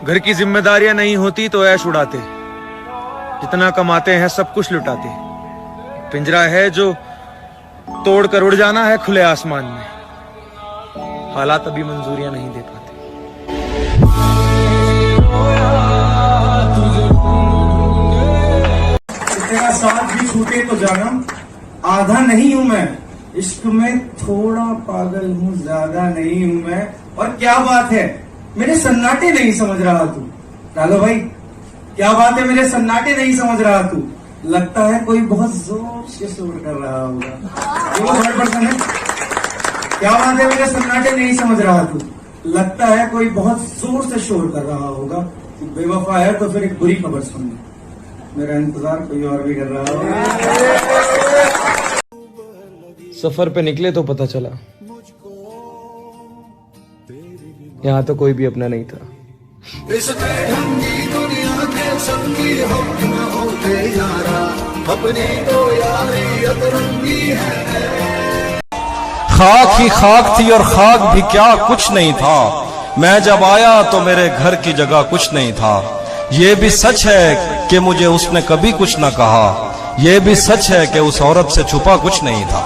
घर की जिम्मेदारियां नहीं होती तो ऐश उड़ाते, जितना कमाते हैं सब कुछ लुटाते। पिंजरा है जो तोड़ कर उड़ जाना है खुले आसमान में, हालात अभी मंजूरियां नहीं दे पाते। तेरा साथ भी छूटे तो जानम, आधा नहीं हूं मैं, इश्क में थोड़ा पागल हूँ, ज्यादा नहीं हूं मैं। और क्या बात है मेरे सन्नाटे नहीं समझ रहा तू। डालो भाई, क्या बात है मेरे सन्नाटे नहीं समझ रहा तू। लगता है कोई बहुत जोर से शोर कर रहा होगा। वो थर्ड पर्सन है। क्या बात है मेरे सन्नाटे नहीं समझ रहा तू। लगता है कोई बहुत जोर से शोर कर रहा होगा। तू बेवफा है तो फिर एक बुरी खबर सुन ले, मेरा इंतजार कोई और भी कर रहा होगा। सफर पे निकले तो पता चला यहाँ तो कोई भी अपना नहीं था। खाक ही खाक थी और खाक भी क्या कुछ नहीं था। मैं जब आया तो मेरे घर की जगह कुछ नहीं था। ये भी सच है कि मुझे उसने कभी कुछ न कहा। ये भी सच है कि उस औरत से छुपा कुछ नहीं था।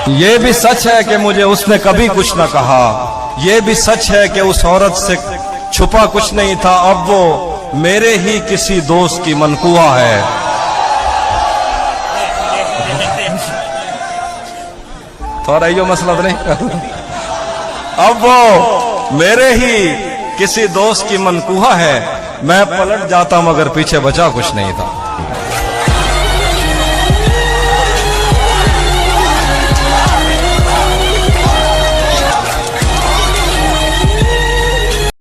ये भी सच है कि मुझे उसने कभी कुछ न कहा। ये भी सच है कि उस औरत से छुपा कुछ नहीं था। अब वो मेरे ही किसी दोस्त की मनकुआ है। थोड़ा यो मसला तो नहीं। अब वो मेरे ही किसी दोस्त की मनकुहा है। मैं पलट जाता मगर पीछे बचा कुछ नहीं था।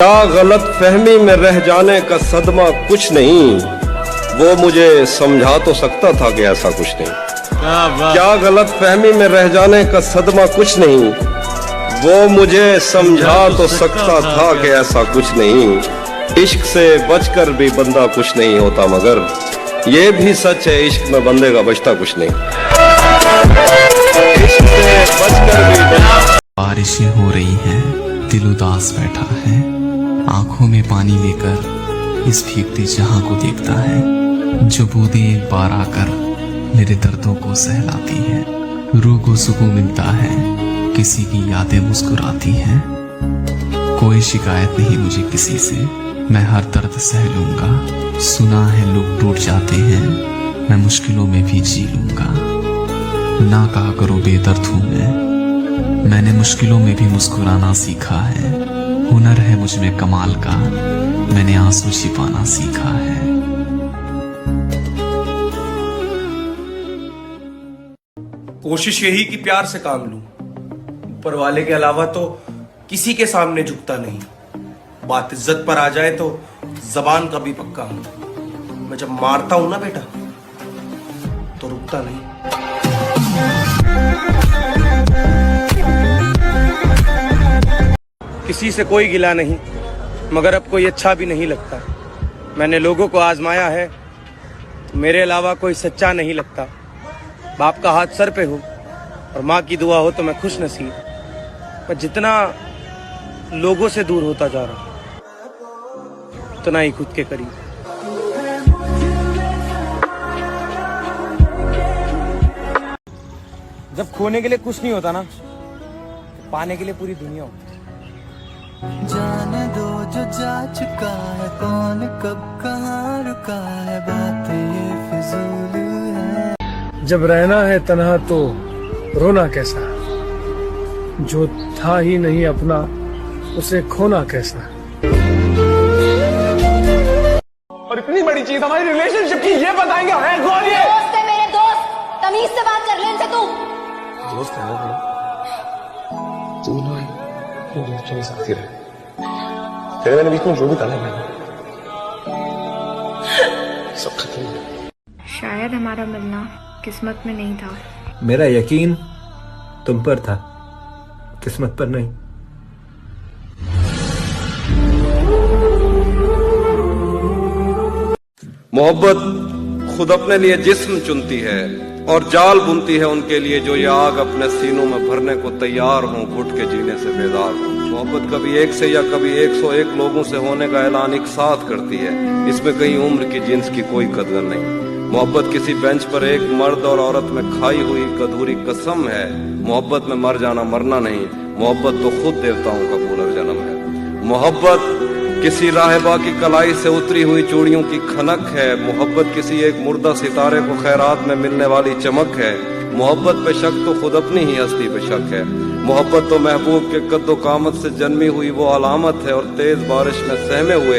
क्या गलत फहमी में रह जाने का सदमा कुछ नहीं। वो मुझे समझा तो सकता था कि ऐसा कुछ नहीं। क्या गलत फहमी में रह जाने का सदमा कुछ नहीं। वो मुझे समझा तो सकता था कि ऐसा कुछ नहीं। इश्क से बचकर भी बंदा कुछ नहीं होता, मगर ये भी सच है इश्क में बंदे का बचता कुछ नहीं। इश्क से बचकर भी बारिशें हो रही हैं, दिल उदास बैठा है, आंखों में पानी लेकर इस भीगते जहां को देखता है। जो बूंदें एक बार आकर मेरे दर्दों को सहलाती है। रूह को सुकून मिलता है, किसी की यादें मुस्कुराती हैं। कोई शिकायत नहीं मुझे किसी से, मैं हर दर्द सह लूंगा। सुना है लोग टूट जाते हैं, मैं मुश्किलों में भी जी लूंगा। ना कहा करो बेदर्द हूं मैंने मुश्किलों में भी मुस्कुराना सीखा है। हुनर है मुझ में कमाल का, मैंने आंसू छिपाना सीखा है। कोशिश यही कि प्यार से काम लूं, ऊपर वाले के अलावा तो किसी के सामने झुकता नहीं। बात इज्जत पर आ जाए तो जबान का भी पक्का हूं। मैं जब मारता हूं ना बेटा तो रुकता नहीं। किसी से कोई गिला नहीं, मगर अब कोई अच्छा भी नहीं लगता। मैंने लोगों को आजमाया है, मेरे अलावा कोई सच्चा नहीं लगता। बाप का हाथ सर पे हो और माँ की दुआ हो तो मैं खुश नसीब। पर जितना लोगों से दूर होता जा रहा उतना ही खुद के करीब। जब खोने के लिए कुछ नहीं होता ना, तो पाने के लिए पूरी दुनिया होती है। जाने दो जो जा चुका है, कौन कब कहाँ रुका है, बातें ये फिजूल है। जब रहना है तन्हा तो रोना कैसा, जो था ही नहीं अपना उसे खोना कैसा। और इतनी बड़ी चीज हमारी रिलेशनशिप की ये बताएंगे है कौन ये? दोस्त है मेरे दोस्त, तमीज से बात कर ले इनसे तू। दोस्त है ना तू ना, मेरे साथी रहे। तेरे मेरे बीच में जो भी था ना सब खत्म हो गया। शायद हमारा मिलना किस्मत में नहीं था। मेरा यकीन तुम पर था, किस्मत पर नहीं। मोहब्बत खुद अपने लिए जिस्म चुनती है और जाल बुनती है उनके लिए जो ये आग अपने सीनों में भरने को तैयार हों, घुट के जीने से बेदार हों। मोहब्बत कभी एक से या कभी 101 लोगों से होने का ऐलान एक साथ करती है। इसमें कहीं उम्र की जिन्स की कोई कदर नहीं। मोहब्बत किसी बेंच पर एक मर्द और औरत में खाई हुई एक अधूरी कसम है। मोहब्बत में मर जाना मरना नहीं, मोहब्बत तो खुद देवताओं का पुनर्जन्म है। मोहब्बत किसी राहिबा की कलाई से उतरी हुई चूड़ियों की खनक है। मोहब्बत किसी एक मुर्दा सितारे को खैरात में मिलने वाली चमक है। मोहब्बत पे शक तो खुद अपनी ही हस्ती पे शक है। मोहब्बत तो महबूब के कद्दो कामत से जन्मी हुई वो अलामत है और तेज बारिश में सहमे हुए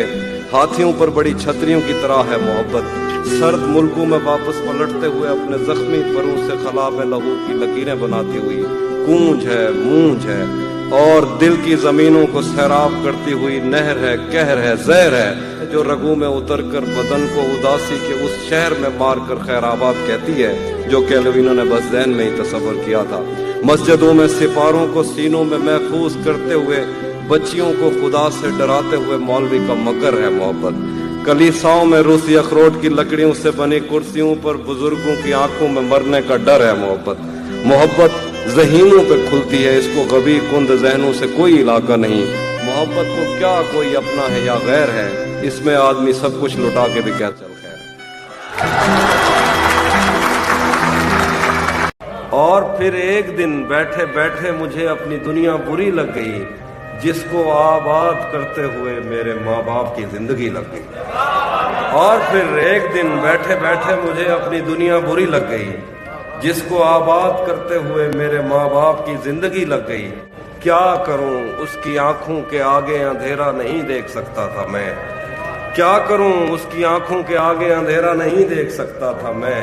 हाथियों पर बड़ी छतरियों की तरह है। मोहब्बत सर्द मुल्कों में वापस पलटते हुए अपने जख्मी परों से खला में लहू की लकीरें बनाती हुई कूंज है, मूंज है और दिल की जमीनों को सैराब करती हुई नहर है, कहर है, जहर है जो रगों में उतरकर बदन को उदासी के उस शहर में मार कर खैराबाद कहती है जो कैलविनो ने बस ज़हन में ही तसव्वुर किया था। मस्जिदों में सिपारों को सीनों में महफूज करते हुए बच्चियों को खुदा से डराते हुए मौलवी का मकर है। मोहब्बत कलीसाओं में रूसी अखरोट की लकड़ियों से बनी कुर्सियों पर बुजुर्गों की आंखों में मरने का डर है। मोहब्बत ज़हीनों पे खुलती है, इसको कभी कुंद जहनों से कोई इलाका नहीं। मोहब्बत को क्या कोई अपना है या गैर है, इसमें आदमी सब कुछ लुटा के भी क्या चल खैर। और फिर एक दिन बैठे बैठे मुझे अपनी दुनिया बुरी लग गई, जिसको आबाद करते हुए मेरे माँ बाप की जिंदगी लग गई। और फिर एक दिन बैठे बैठे मुझे अपनी दुनिया बुरी लग गई, जिसको आबाद करते हुए मेरे माँ बाप की जिंदगी लग गई। क्या करूं, उसकी आंखों के आगे अंधेरा नहीं देख सकता था मैं। क्या करूं, उसकी आंखों के आगे अंधेरा नहीं देख सकता था मैं।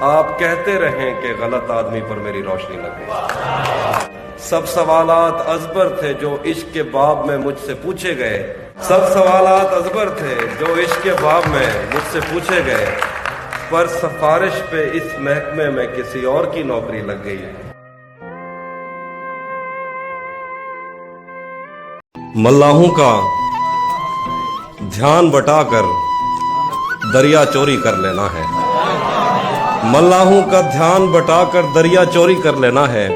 आप कहते रहें कि गलत आदमी पर मेरी रोशनी लग गई। सब सवालात अजबर थे जो इश्क के बाब में मुझसे पूछे गए। सब सवालात अजबर थे जो इश्क के बाब में मुझसे पूछे गए, पर सिफारिश पे इस महकमे में किसी और की नौकरी लग गई। मल्लाहों का ध्यान बटाकर दरिया चोरी कर लेना है। मल्लाहों का ध्यान बटाकर दरिया चोरी कर लेना है।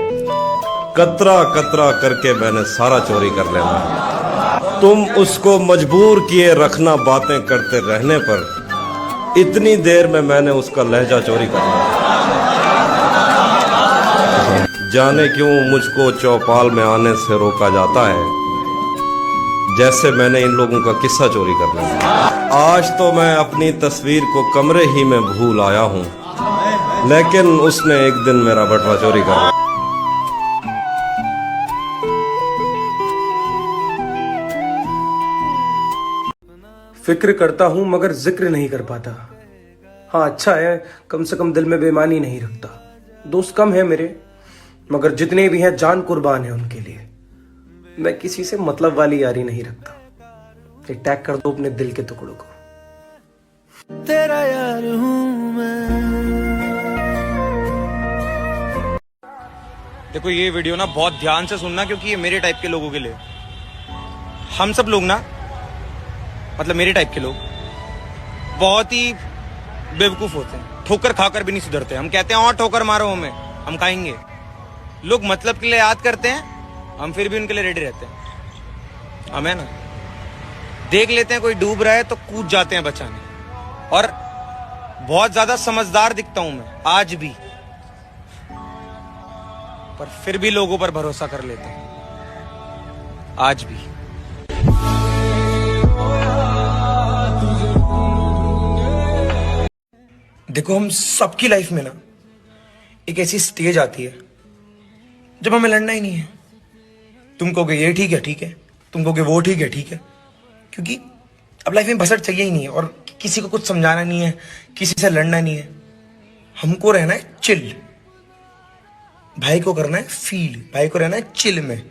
कतरा कतरा करके मैंने सारा चोरी कर लेना है। तुम उसको मजबूर किए रखना बातें करते रहने पर, इतनी देर में मैंने उसका लहजा चोरी कर लिया। जाने क्यों मुझको चौपाल में आने से रोका जाता है, जैसे मैंने इन लोगों का किस्सा चोरी कर लिया। आज तो मैं अपनी तस्वीर को कमरे ही में भूल आया हूँ, लेकिन उसने एक दिन मेरा बटवा चोरी कर लिया। फिक्र करता हूं मगर जिक्र नहीं कर पाता। हाँ अच्छा है, कम से कम दिल में बेईमानी नहीं रखता। दोस्त कम है मेरे, मगर जितने भी हैं जान कुर्बान है उनके लिए। मैं किसी से मतलब वाली यारी नहीं रखता। एक टैग कर दो अपने दिल के टुकड़ों को। तेरा यार हूं मैं। देखो ये वीडियो ना बहुत ध्यान से सुनना, क्योंकि ये मेरे टाइप के लोगों के लिए। हम सब लोग ना, मतलब मेरे टाइप के लोग बहुत ही बेवकूफ होते हैं। ठोकर खाकर भी नहीं सुधरते। हम कहते हैं और ठोकर मारो हमें, हम खाएंगे। लोग मतलब के लिए याद करते हैं, हम फिर भी उनके लिए रेडी रहते हैं। हम है ना, देख लेते हैं कोई डूब रहा है तो कूद जाते हैं बचाने। और बहुत ज्यादा समझदार दिखता हूं मैं आज भी, पर फिर भी लोगों पर भरोसा कर लेते हैं आज भी। देखो हम सबकी लाइफ में ना एक ऐसी स्टेज आती है जब हमें लड़ना ही नहीं है। तुम कहोगे ये ठीक है, ठीक है, तुम कहोगे वो ठीक है, ठीक है, क्योंकि अब लाइफ में बसर चाहिए ही नहीं है और किसी को कुछ समझाना नहीं है, किसी से लड़ना नहीं है। हमको रहना है चिल, भाई को करना है फील, भाई को रहना है चिल में।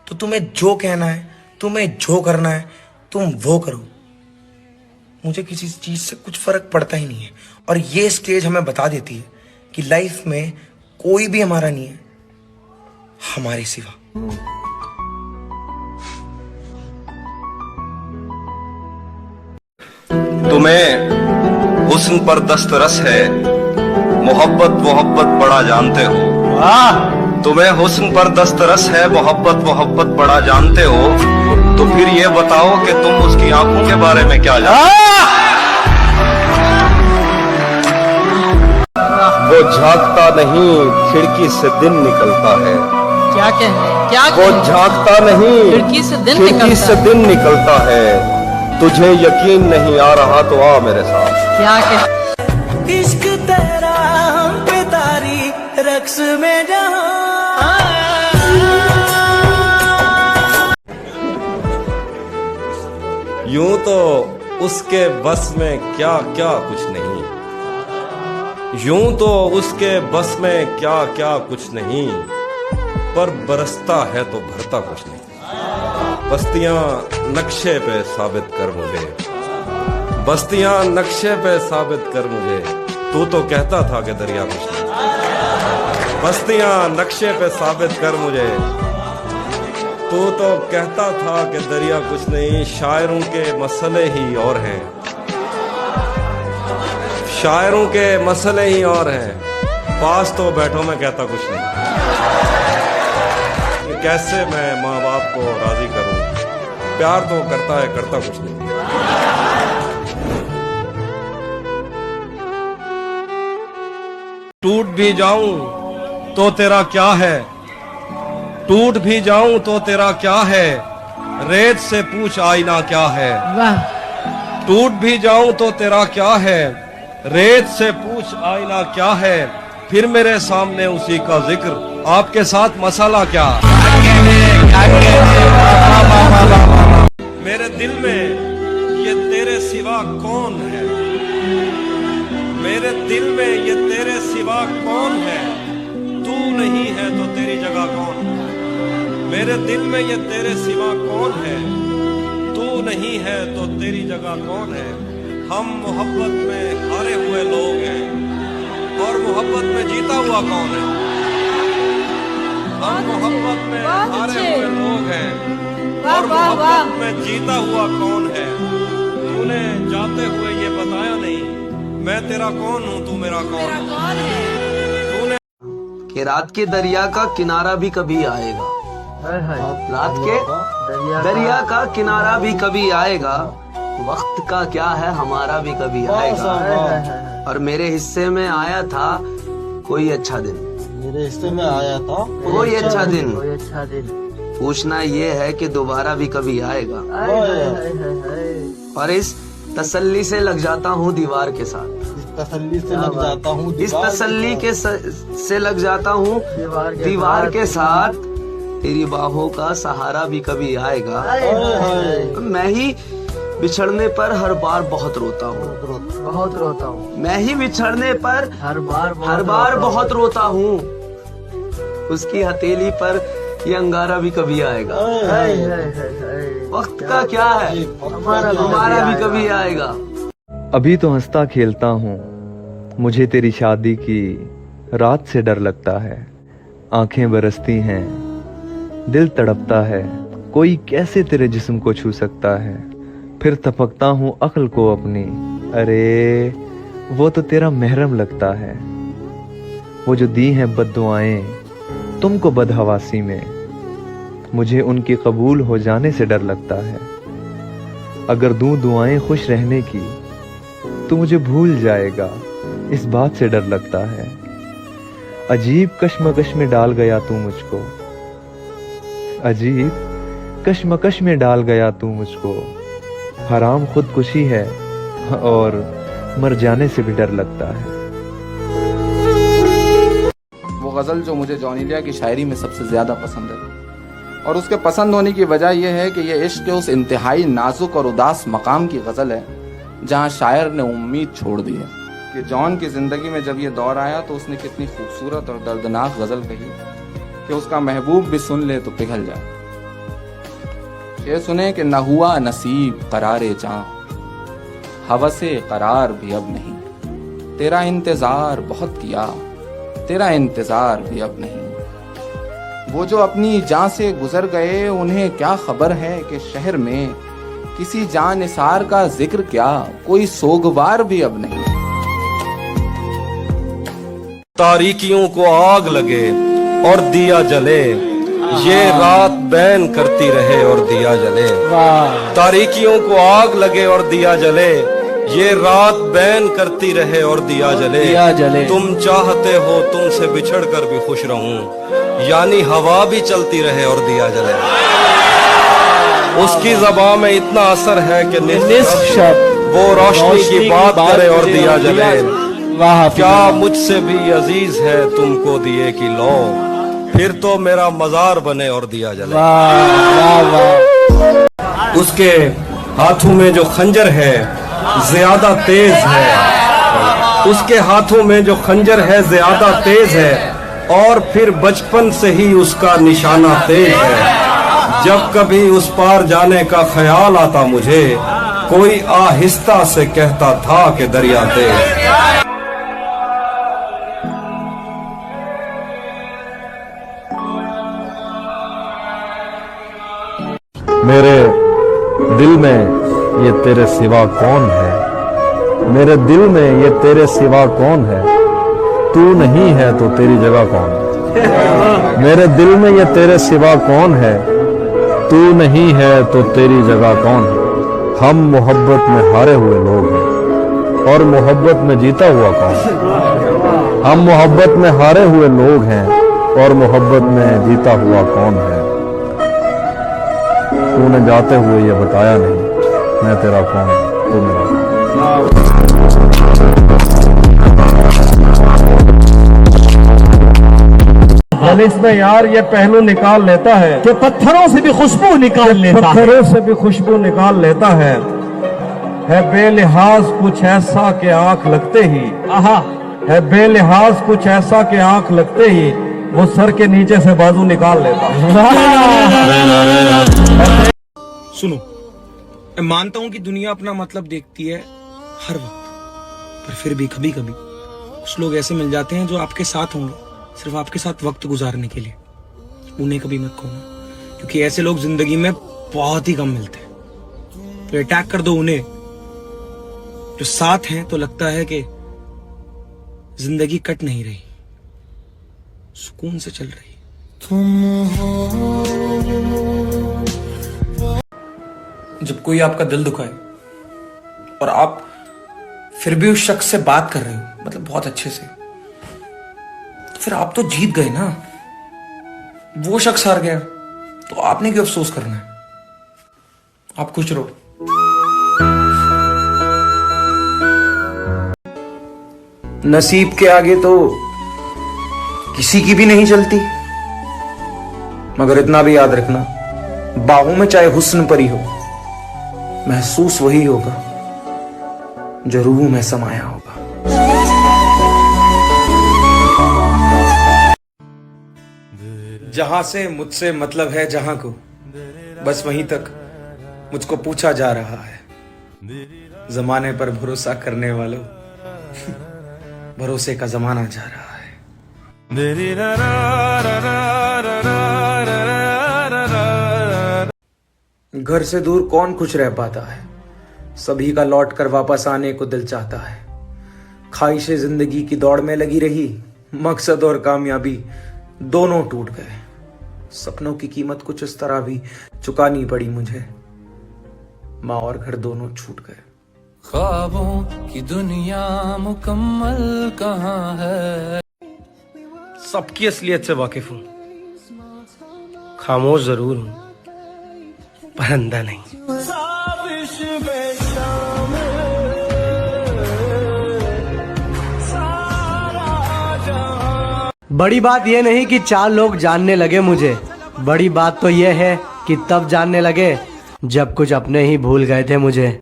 तो तुम्हें जो कहना है, तुम्हें जो करना है, तुम वो करो। मुझे किसी चीज से कुछ फर्क पड़ता ही नहीं है। और ये स्टेज हमें बता देती है कि लाइफ में कोई भी हमारा नहीं है हमारे सिवा। तुम्हें हुस्न पर दस्तरस है, मोहब्बत मोहब्बत बड़ा जानते हो। तुम्हें हुस्न पर दस्तरस है, मोहब्बत मोहब्बत बड़ा जानते हो, तो फिर ये बताओ कि तुम उसकी आंखों के बारे में क्या जानते हो? वो झांकता नहीं, खिड़की से दिन निकलता है। क्या कहने क्या वो झांकता नहीं, खिड़की से दिन निकलता है। तुझे यकीन नहीं आ रहा तो आ मेरे साथ। क्या कह इश्क तेरा हम पे तारी रक्स में जहां। यूं तो उसके बस में क्या क्या कुछ नहीं, यूं तो उसके बस में क्या क्या कुछ नहीं, पर बरसता है तो भरता कुछ नहीं। बस्तियां नक्शे पे साबित कर मुझे, बस्तियां नक्शे पे साबित कर मुझे, तू तो कहता था कि दरिया कुछ नहीं। बस्तियां नक्शे पे साबित कर मुझे, तू तो कहता था कि दरिया कुछ नहीं। शायरों के मसले ही और हैं, शायरों के मसले ही और हैं, पास तो बैठो मैं कहता कुछ नहीं। कैसे मैं माँ बाप को राजी करूं, प्यार तो करता है करता कुछ नहीं। टूट भी जाऊं तो तेरा क्या है, टूट भी जाऊं तो तेरा क्या है, रेत से पूछ आईना क्या है। टूट भी जाऊं तो तेरा क्या है, रेत से पूछ आईना क्या है, फिर मेरे सामने उसी का जिक्र, आपके साथ मसाला क्या। मेरे दिल में ये तेरे सिवा कौन है, मेरे दिल में ये तेरे सिवा कौन है, तू नहीं है तो तेरी जगह कौन है। मेरे दिल में ये तेरे सिवा कौन है, तू नहीं है तो तेरी जगह कौन है। हम मोहब्बत में हारे हुए लोग हैं, और मोहब्बत में जीता हुआ कौन है। हम मोहब्बत में हारे हुए लोग हैं, और मोहब्बत में जीता हुआ कौन है। तूने जाते हुए ये बताया नहीं, मैं तेरा कौन हूँ तू मेरा कौन है। तूने कि रात के दरिया का किनारा भी कभी आएगा, रात के दरिया का किनारा भी कभी आएगा, वक्त का क्या है हमारा भी कभी आएगा। और मेरे हिस्से में आया था कोई अच्छा दिन, मेरे हिस्से में आया था कोई अच्छा दिन, पूछना ये है कि दोबारा भी कभी आएगा। और इस तसल्ली से लग जाता हूँ दीवार के साथ, इस तसल्ली से लग जाता हूँ, इस तसल्ली के से लग जाता हूँ दीवार के साथ, तेरी बाहों का सहारा भी कभी आएगा। मैं ही बिछड़ने पर हर बार बहुत रोता हूँ, बहुत रोता हूँ। मैं ही बिछड़ने पर हर बार बहुत रोता हूँ। उसकी हथेली पर ये अंगारा भी कभी आएगा। वक्त का क्या है हमारा भी कभी आएगा। अभी तो हंसता खेलता हूँ, मुझे तेरी शादी की रात से डर लगता है। आंखें बरसती हैं, दिल तड़पता है, कोई कैसे तेरे जिस्म को छू सकता है। फिर तपकता हूँ अक्ल को अपनी, अरे वो तो तेरा महरम लगता है। वो जो दी हैं बद्दुआएं तुमको बदहवासी में, मुझे उनके कबूल हो जाने से डर लगता है। अगर दूं दुआएं खुश रहने की तो मुझे भूल जाएगा, इस बात से डर लगता है। अजीब कश्मकश में डाल गया तू मुझको, अजीब कश्मकश में डाल गया तू मुझको। हराम खुदकुशी है और मर जाने से भी डर लगता है। वो गज़ल जो मुझे जॉनी लिया की शायरी में सबसे ज्यादा पसंद है, और उसके पसंद होने की वजह यह है कि यह इश्क के उस इंतहाई नाजुक और उदास मकाम की गज़ल है जहां शायर ने उम्मीद छोड़ दी है कि जॉन की जिंदगी में जब ये दौर आया तो उसने कितनी खूबसूरत और दर्दनाक गज़ल कही कि उसका महबूब भी सुन ले तो पिघल जाए। ये सुने कि न हुआ नसीब करारे जां, हवसे करार भी अब नहीं। तेरा इंतजार बहुत किया, तेरा इंतजार भी अब नहीं। वो जो अपनी जान से गुजर गए उन्हें क्या खबर है कि शहर में किसी जान निसार का जिक्र क्या, कोई सोगवार भी अब नहीं। तारीकियों को आग लगे, और दिया जले, ये रात बैन करती रहे और दिया जले। तारीकियों को आग लगे और दिया जले, ये रात बैन करती रहे और दिया जले। तुम चाहते हो तुमसे बिछड़ कर भी खुश रहूं, यानी हवा भी चलती रहे और दिया जले। उसकी ज़बान में इतना असर है कि निस्फ शब वो रोशनी की बात करे और दिया जले। क्या मुझसे भी अजीज है तुमको दिए की लो, फिर तो मेरा मजार बने और दिया जले। उसके हाथों में जो खंजर है ज्यादा तेज है, उसके हाथों में जो खंजर है ज्यादा तेज है, और फिर बचपन से ही उसका निशाना तेज है। जब कभी उस पार जाने का ख्याल आता मुझे, कोई आहिस्ता से कहता था कि दरिया तेज। मेरे दिल में ये तेरे सिवा कौन है, मेरे दिल में ये तेरे सिवा कौन है, तू नहीं है तो तेरी जगह कौन है। मेरे दिल में ये तेरे सिवा कौन है, तू नहीं है तो तेरी जगह कौन है। हम मोहब्बत में हारे हुए लोग हैं और मोहब्बत में जीता हुआ कौन है। हम मोहब्बत में हारे हुए लोग हैं और मोहब्बत में जीता हुआ कौन है। तूने जाते हुए ये बताया नहीं, मैं तेरा कौन, तू मेरा गलिस में यार ये पहलू निकाल लेता है कि पत्थरों से भी खुशबू निकाल लेता है, पत्थरों से भी खुशबू निकाल लेता है बेलिहाज कुछ ऐसा कि आंख लगते ही, है बेलिहाज कुछ ऐसा कि आंख लगते ही वो सर के नीचे से बाजू निकाल लेता है। सुनो, मैं मानता हूं कि दुनिया अपना मतलब देखती है हर वक्त, पर फिर भी कभी कभी कुछ लोग ऐसे मिल जाते हैं जो आपके साथ होंगे सिर्फ आपके साथ वक्त गुजारने के लिए। उन्हें कभी मत खोना, क्योंकि ऐसे लोग जिंदगी में बहुत ही कम मिलते हैं। तो अटैक कर दो उन्हें जो साथ हैं, तो लगता है कि जिंदगी कट नहीं रही, सुकून से चल रही। जब कोई आपका दिल दुखाए और आप फिर भी उस शख्स से बात कर रहे हो, मतलब बहुत अच्छे से, तो फिर आप तो जीत गए ना। वो शख्स हार गया तो आपने क्यों अफसोस करना है। आप खुश रहो। नसीब के आगे तो किसी की भी नहीं चलती, मगर इतना भी याद रखना, बाहों में चाहे हुस्न परी हो, महसूस वही होगा जो रूह में समाया होगा। जहां से मुझसे मतलब है जहां को, बस वहीं तक मुझको पूछा जा रहा है। जमाने पर भरोसा करने वालों, भरोसे का जमाना जा रहा है। घर से दूर कौन खुश रह पाता है, सभी का लौट कर वापस आने को दिल चाहता है। ख्वाहिशें जिंदगी की दौड़ में लगी रही, मकसद और कामयाबी दोनों टूट गए। सपनों की कीमत कुछ इस तरह भी चुकानी पड़ी मुझे, माँ और घर दोनों छूट गए। ख्वाबों की दुनिया मुकम्मल कहाँ है। सबकी असलियत से वाकिफ हूं, खामोश जरूर हूं पर अंधा नहीं। बड़ी बात यह नहीं कि 4 लोग जानने लगे मुझे, बड़ी बात तो यह है कि तब जानने लगे जब कुछ अपने ही भूल गए थे मुझे।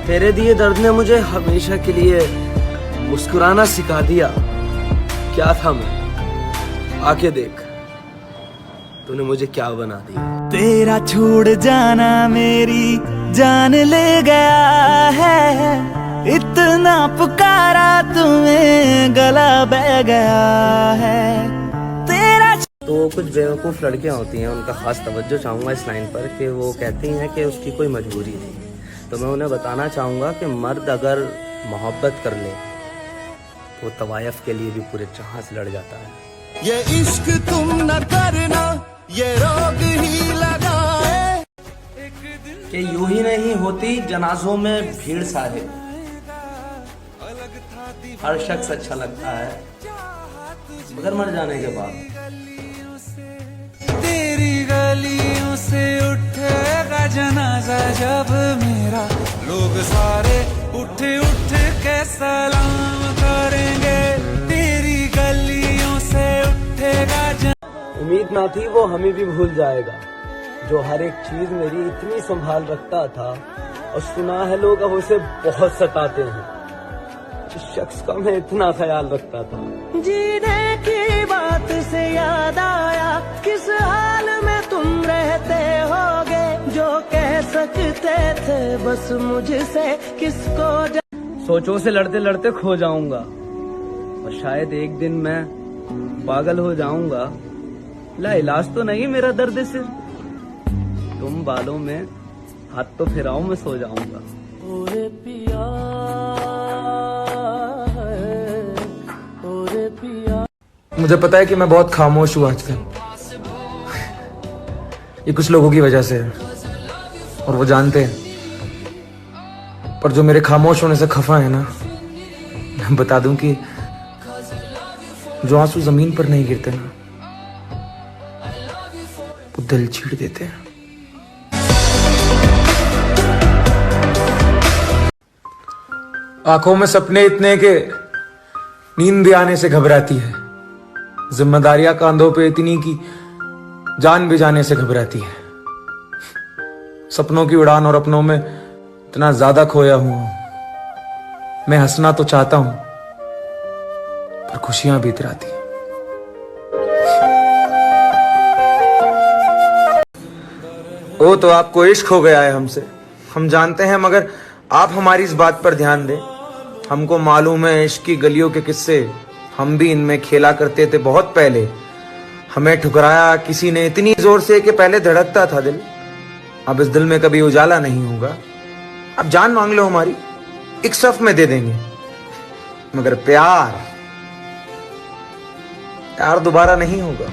तेरे दिए दर्द ने मुझे हमेशा के लिए मुस्कुराना सिखा दिया। क्या था मैं, आके देख तूने मुझे क्या बना दिया। तेरा छोड़ जाना मेरी जान ले गया है, इतना पुकारा तुम्हें गला बह गया है तेरा। तो कुछ बेवकूफ़ लड़कियां होती हैं, उनका खास तवज्जो चाहूँगा इस लाइन पर कि वो कहती हैं कि उसकी कोई मजबूरी थी। तो मैं उन्हें बताना चाहूँगा कि मर्द अगर मोहब्बत कर ले वो तवायफ के लिए भी पूरे जहां से लड़ जाता है। ये इश्क तुम न करना, ये रोग ही लगाए। कि यूं ही नहीं होती जनाजों में भीड़ साहिब, हर शख्स अच्छा लगता है मगर मर जाने के बाद। तेरी गलियों से उठेगा जनाजा जब मेरा, लोग सारे उठ उठ के सलाम करेंगे। तेरी गलियों से उठेगा उम्मीद ना थी वो हमें भी भूल जाएगा, जो हर एक चीज मेरी इतनी संभाल रखता था। और सुना है लोग अब उसे बहुत सताते हैं, जिस शख्स का मैं इतना ख्याल रखता था। जीने की बात से याद आया, किस हाल में तुम रहते होगे, जो कह सकते थे बस मुझसे किसको। सोचों से लड़ते लड़ते खो जाऊंगा और शायद एक दिन मैं पागल हो जाऊंगा। ला इलाज तो नहीं मेरा दर्द सिर, तुम बालों में हाथ तो फिराऊं मैं सो जाऊंगा। ओरे पिया, ओरे पिया। मुझे पता है कि मैं बहुत खामोश हूँ आजकल, ये कुछ लोगों की वजह से है और वो जानते हैं। पर जो मेरे खामोश होने से खफा है ना, मैं बता दूं कि जो आंसू जमीन पर नहीं गिरते ना, वो दिल छीड़ देते हैं। आंखों में सपने इतने के नींद भी आने से घबराती है, जिम्मेदारियां कांधों पे इतनी की जान भी जाने से घबराती है। सपनों की उड़ान और अपनों में इतना ज्यादा खोया हूं, मैं हंसना तो चाहता हूं पर खुशियां भी इतराती हैं। वो तो आपको इश्क हो गया है हमसे, हम जानते हैं, मगर आप हमारी इस बात पर ध्यान दें। हमको मालूम है इश्क की गलियों के किस्से, हम भी इनमें खेला करते थे बहुत पहले। हमें ठुकराया किसी ने इतनी जोर से कि पहले धड़कता था दिल, अब इस दिल में कभी उजाला नहीं होगा। अब जान मांग लो हमारी, एक सफ में दे देंगे, मगर प्यार दोबारा नहीं होगा।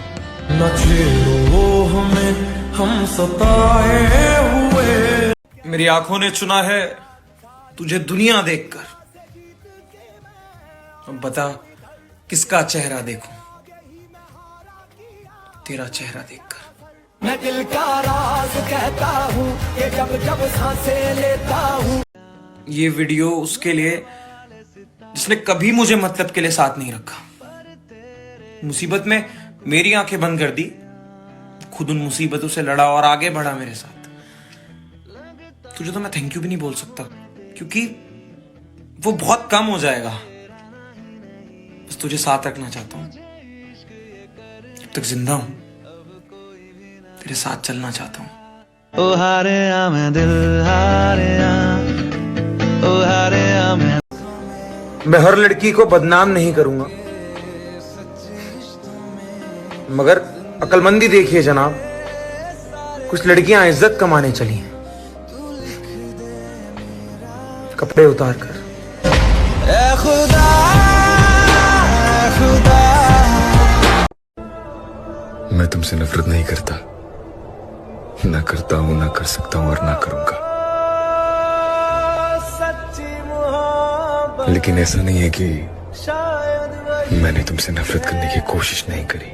न छेड़ो हमें, हम सताए हुए। मेरी आंखों ने चुना है तुझे दुनिया देखकर, अब बता किसका चेहरा देखूं, तेरा चेहरा देखकर। मैं दिल का राज कहता हूँ कि जब जब सांसें लेता हूँ। ये वीडियो उसके लिए जिसने कभी मुझे मतलब के लिए साथ नहीं रखा, मुसीबत में मेरी आंखें बंद कर दी, खुद उन मुसीबतों से लड़ा और आगे बढ़ा मेरे साथ। तुझे तो मैं थैंक यू भी नहीं बोल सकता, क्योंकि वो बहुत कम हो जाएगा। बस तुझे साथ रखना चाहता हूं, जब तक जिंदा हूं तेरे साथ चलना चाहता हूं। ओ हारे आ मैं दिल हारे आ, ओ हारे आ मैं हर लड़की को बदनाम नहीं करूंगा, मगर अक्लमंदी देखिए जनाब, कुछ लड़कियां इज्जत कमाने चली हैं कपड़े उतार कर। ए खुदा, ए खुदा। मैं तुमसे नफरत नहीं करता, ना करता हूं, ना कर सकता हूं और ना करूंगा। लेकिन ऐसा नहीं है कि मैंने तुमसे नफरत करने की कोशिश नहीं करी,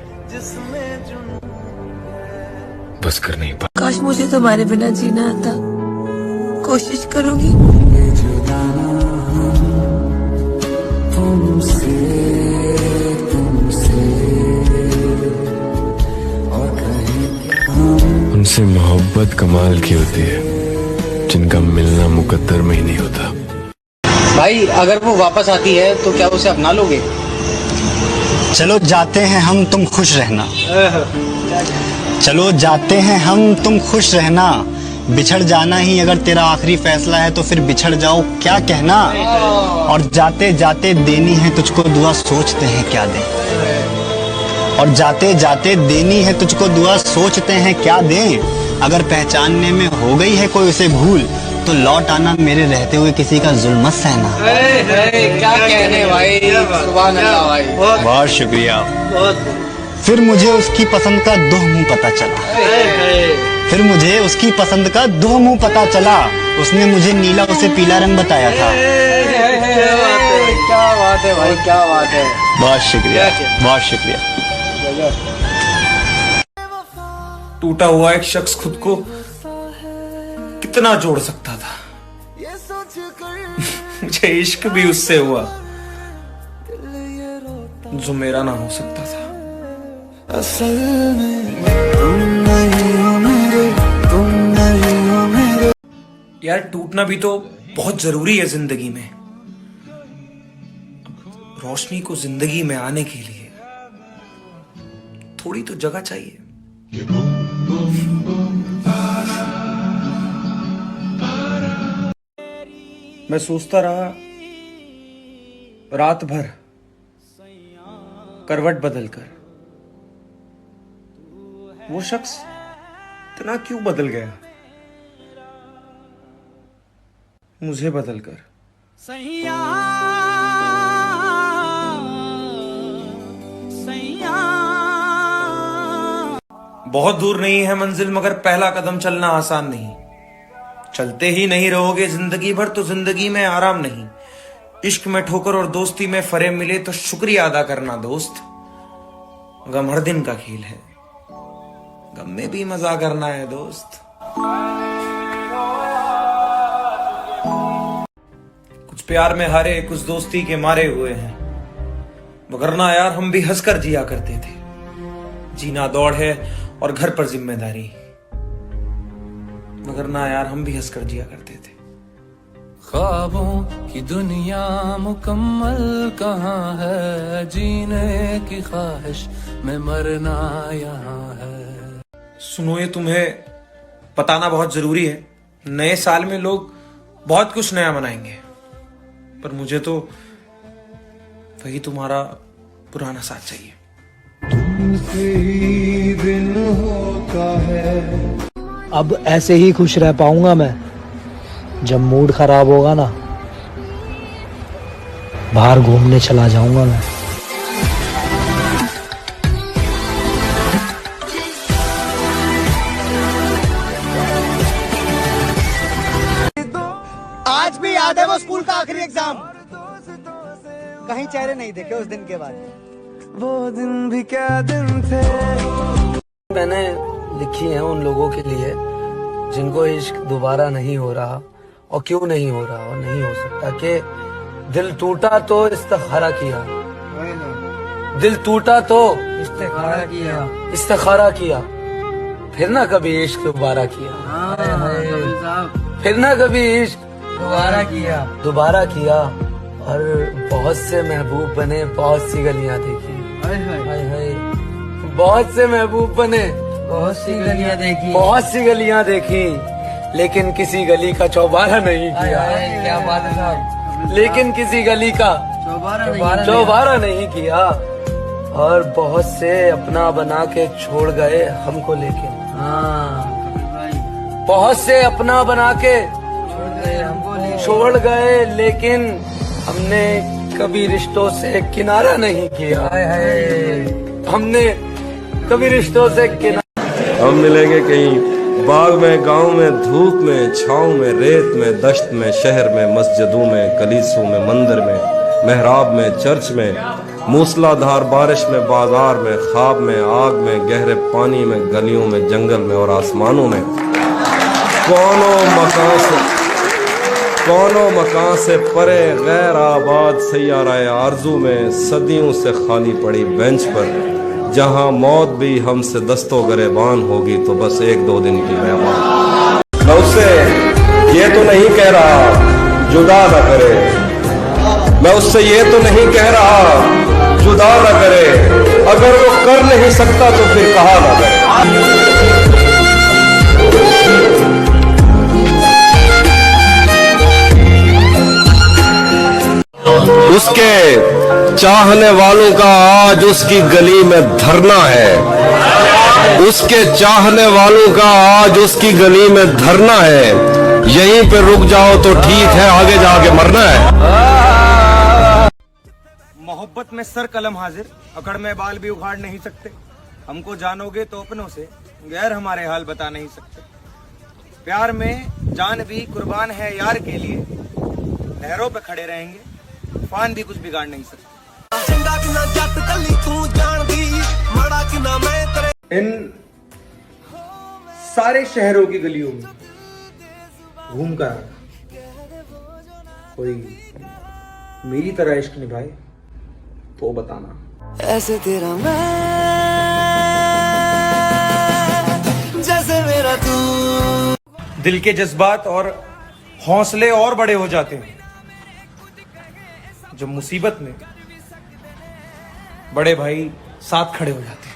बस कर नहीं पा। काश मुझे तुम्हारे बिना जीना आता, कोशिश करूंगी। उनसे मोहब्बत कमाल की होती है, जिनका मिलना मुकद्दर में ही नहीं होता। भाई अगर वो वापस आती है तो क्या उसे अपना लोगे? चलो जाते हैं हम, तुम खुश रहना। चलो जाते हैं हम, तुम खुश रहना। बिछड़ जाना ही अगर तेरा आखिरी फैसला है तो फिर बिछड़ जाओ, क्या कहना। और जाते जाते देनी है तुझको दुआ, सोचते हैं क्या दें। और जाते जाते देनी है तुझको दुआ, सोचते हैं क्या दें। अगर पहचानने में हो गई है कोई उसे भूल तो लौट आना, मेरे रहते हुए किसी का जुल्म मत सहना। क्या कहने भाई, सुभान अल्लाह भाई। बहुत शुक्रिया। फिर मुझे उसकी पसंद का दो मुंह पता चला। फिर मुझे उसकी पसंद का दो मुंह पता चला। उसने मुझे नीला उसे पीला रंग बताया था। क्या बात है भाई, क्या बात है। बहुत शुक्रिया, बहुत शुक्रिया। टूटा हुआ एक शख्स खुद को कितना जोड़ सकता था। मुझे इश्क भी उससे हुआ जो मेरा ना हो सकता था। असल में तुम नहीं हो मेरे, तुम नहीं हो मेरे। यार टूटना भी तो बहुत जरूरी है जिंदगी में। रोशनी को जिंदगी में आने के लिए थोड़ी तो जगह चाहिए। मैं सोचता रहा रात भर करवट बदलकर, वो शख्स इतना क्यों बदल गया मुझे बदलकर। बहुत दूर नहीं है मंजिल, मगर पहला कदम चलना आसान नहीं। चलते ही नहीं रहोगे जिंदगी भर तो जिंदगी में आराम नहीं। इश्क में ठोकर और दोस्ती में फरेब मिले तो शुक्रिया अदा करना दोस्त। गम हर दिन का खेल है, गम में भी मजा करना है दोस्त। कुछ प्यार में हारे, कुछ दोस्ती के मारे हुए हैं, मगर ना यार हम भी हंसकर जिया करते थे। जीना दौड़ है और घर पर जिम्मेदारी, मगर ना यार हम भी हंसकर जिया करते थे। ख्वाबों की दुनिया मुकम्मल कहाँ है, जीने की ख्वाहिश में मरना यहाँ है। सुनो, ये तुम्हें बताना बहुत जरूरी है। नए साल में लोग बहुत कुछ नया मनाएंगे, पर मुझे तो वही तुम्हारा पुराना साथ चाहिए। तुमसे ही दिन होता है। अब ऐसे ही खुश रह पाऊंगा मैं, जब मूड खराब होगा ना बाहर घूमने चला जाऊंगा मैं। आज भी याद है वो स्कूल का आखिरी एग्जाम, कहीं चेहरे नहीं देखे उस दिन के बाद। वो दिन भी क्या दिन थे। मैंने लिखी है उन लोगों के लिए जिनको इश्क दोबारा नहीं हो रहा, और क्यों नहीं हो रहा और नहीं हो सकता, कि दिल टूटा तो इस्तिखारा किया, दिल टूटा तो इस्तिखारा किया, फिर ना कभी इश्क दोबारा किया, फिर ना कभी इश्क दोबारा किया। और बहुत से महबूब बने, बहुत सी गलियां देखी, बहुत से महबूब बने, बहुत सी गलियां देखी, लेकिन किसी गली का चौबारा नहीं किया। क्या बात है साहब। लेकिन किसी गली का चौबारा नहीं किया। और बहुत से अपना बना के छोड़ गए हमको, लेकिन बहुत से अपना बना के छोड़ गए, लेकिन हमने कभी रिश्तों से किनारा नहीं किया। हमने कभी रिश्तों से किनारा। हम मिलेंगे कहीं बाग में, गांव में, धूप में, छाँव में, रेत में, दश्त में, शहर में, मस्जिदों में, कलीसों में, मंदिर में, मेहराब में, चर्च में, मूसलाधार बारिश में, बाजार में, ख्वाब में, आग में, गहरे पानी में, गलियों में, जंगल में और आसमानों में। कौनो मकान से परे गैर आबाद सैयारा आरजू में, सदियों से खाली पड़ी बेंच पर, जहां मौत भी हमसे दस्तो गरेबान होगी तो बस एक दो दिन की मेहमान। मैं उससे ये तो नहीं कह रहा जुदा न करे, मैं उससे ये तो नहीं कह रहा जुदा न करे, अगर वो कर नहीं सकता तो फिर कहा न करे। उसके चाहने वालों का आज उसकी गली में धरना है, उसके चाहने वालों का आज उसकी गली में धरना है। यहीं पे रुक जाओ तो ठीक है, आगे जाके मरना है। मोहब्बत में सर कलम हाजिर, अकड़ में बाल भी उखाड़ नहीं सकते। हमको जानोगे तो अपनों से, गैर हमारे हाल बता नहीं सकते। प्यार में जान भी कुर्बान है यार के लिए, लहरों पे खड़े रहेंगे, तूफान भी कुछ बिगाड़ नहीं सकते। इन सारे शहरों की गलियों में घूमकर कोई मेरी तरह इश्क निभाए तो बताना। ऐसे तेरा मैं, जैसे मेरा तू। दिल के जज्बात और हौसले और बड़े हो जाते हैं जब मुसीबत में बड़े भाई साथ खड़े हो जाते हैं।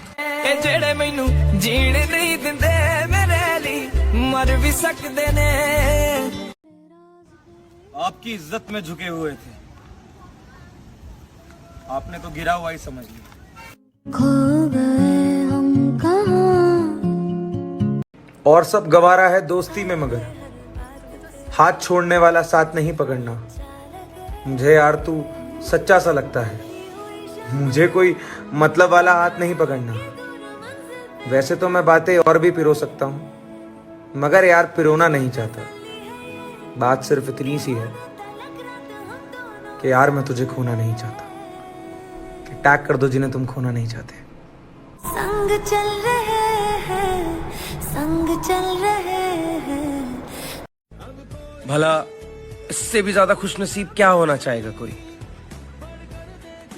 जेड़े मैनू जीण नहीं दिंदे मेरे लिए मर भी सकते ने। आपकी इज्जत में झुके हुए थे, आपने तो गिरा हुआ ही समझ लिया। खो गए हम कहाँ। और सब गवारा है दोस्ती में, मगर हाथ छोड़ने वाला साथ नहीं पकड़ना। मुझे यार तू सच्चा सा लगता है, मुझे कोई मतलब वाला हाथ नहीं पकड़ना। वैसे तो मैं बातें और भी पिरो सकता हूँ, मगर यार पिरोना नहीं चाहता। बात सिर्फ इतनी सी है कि यार मैं तुझे खोना नहीं चाहता। कि टैग कर दो जिन्हें तुम खोना नहीं चाहते। संग चल रहे हैं, संग चल रहे हैं। भला इससे भी ज्यादा खुशनसीब क्या होना चाहेगा कोई।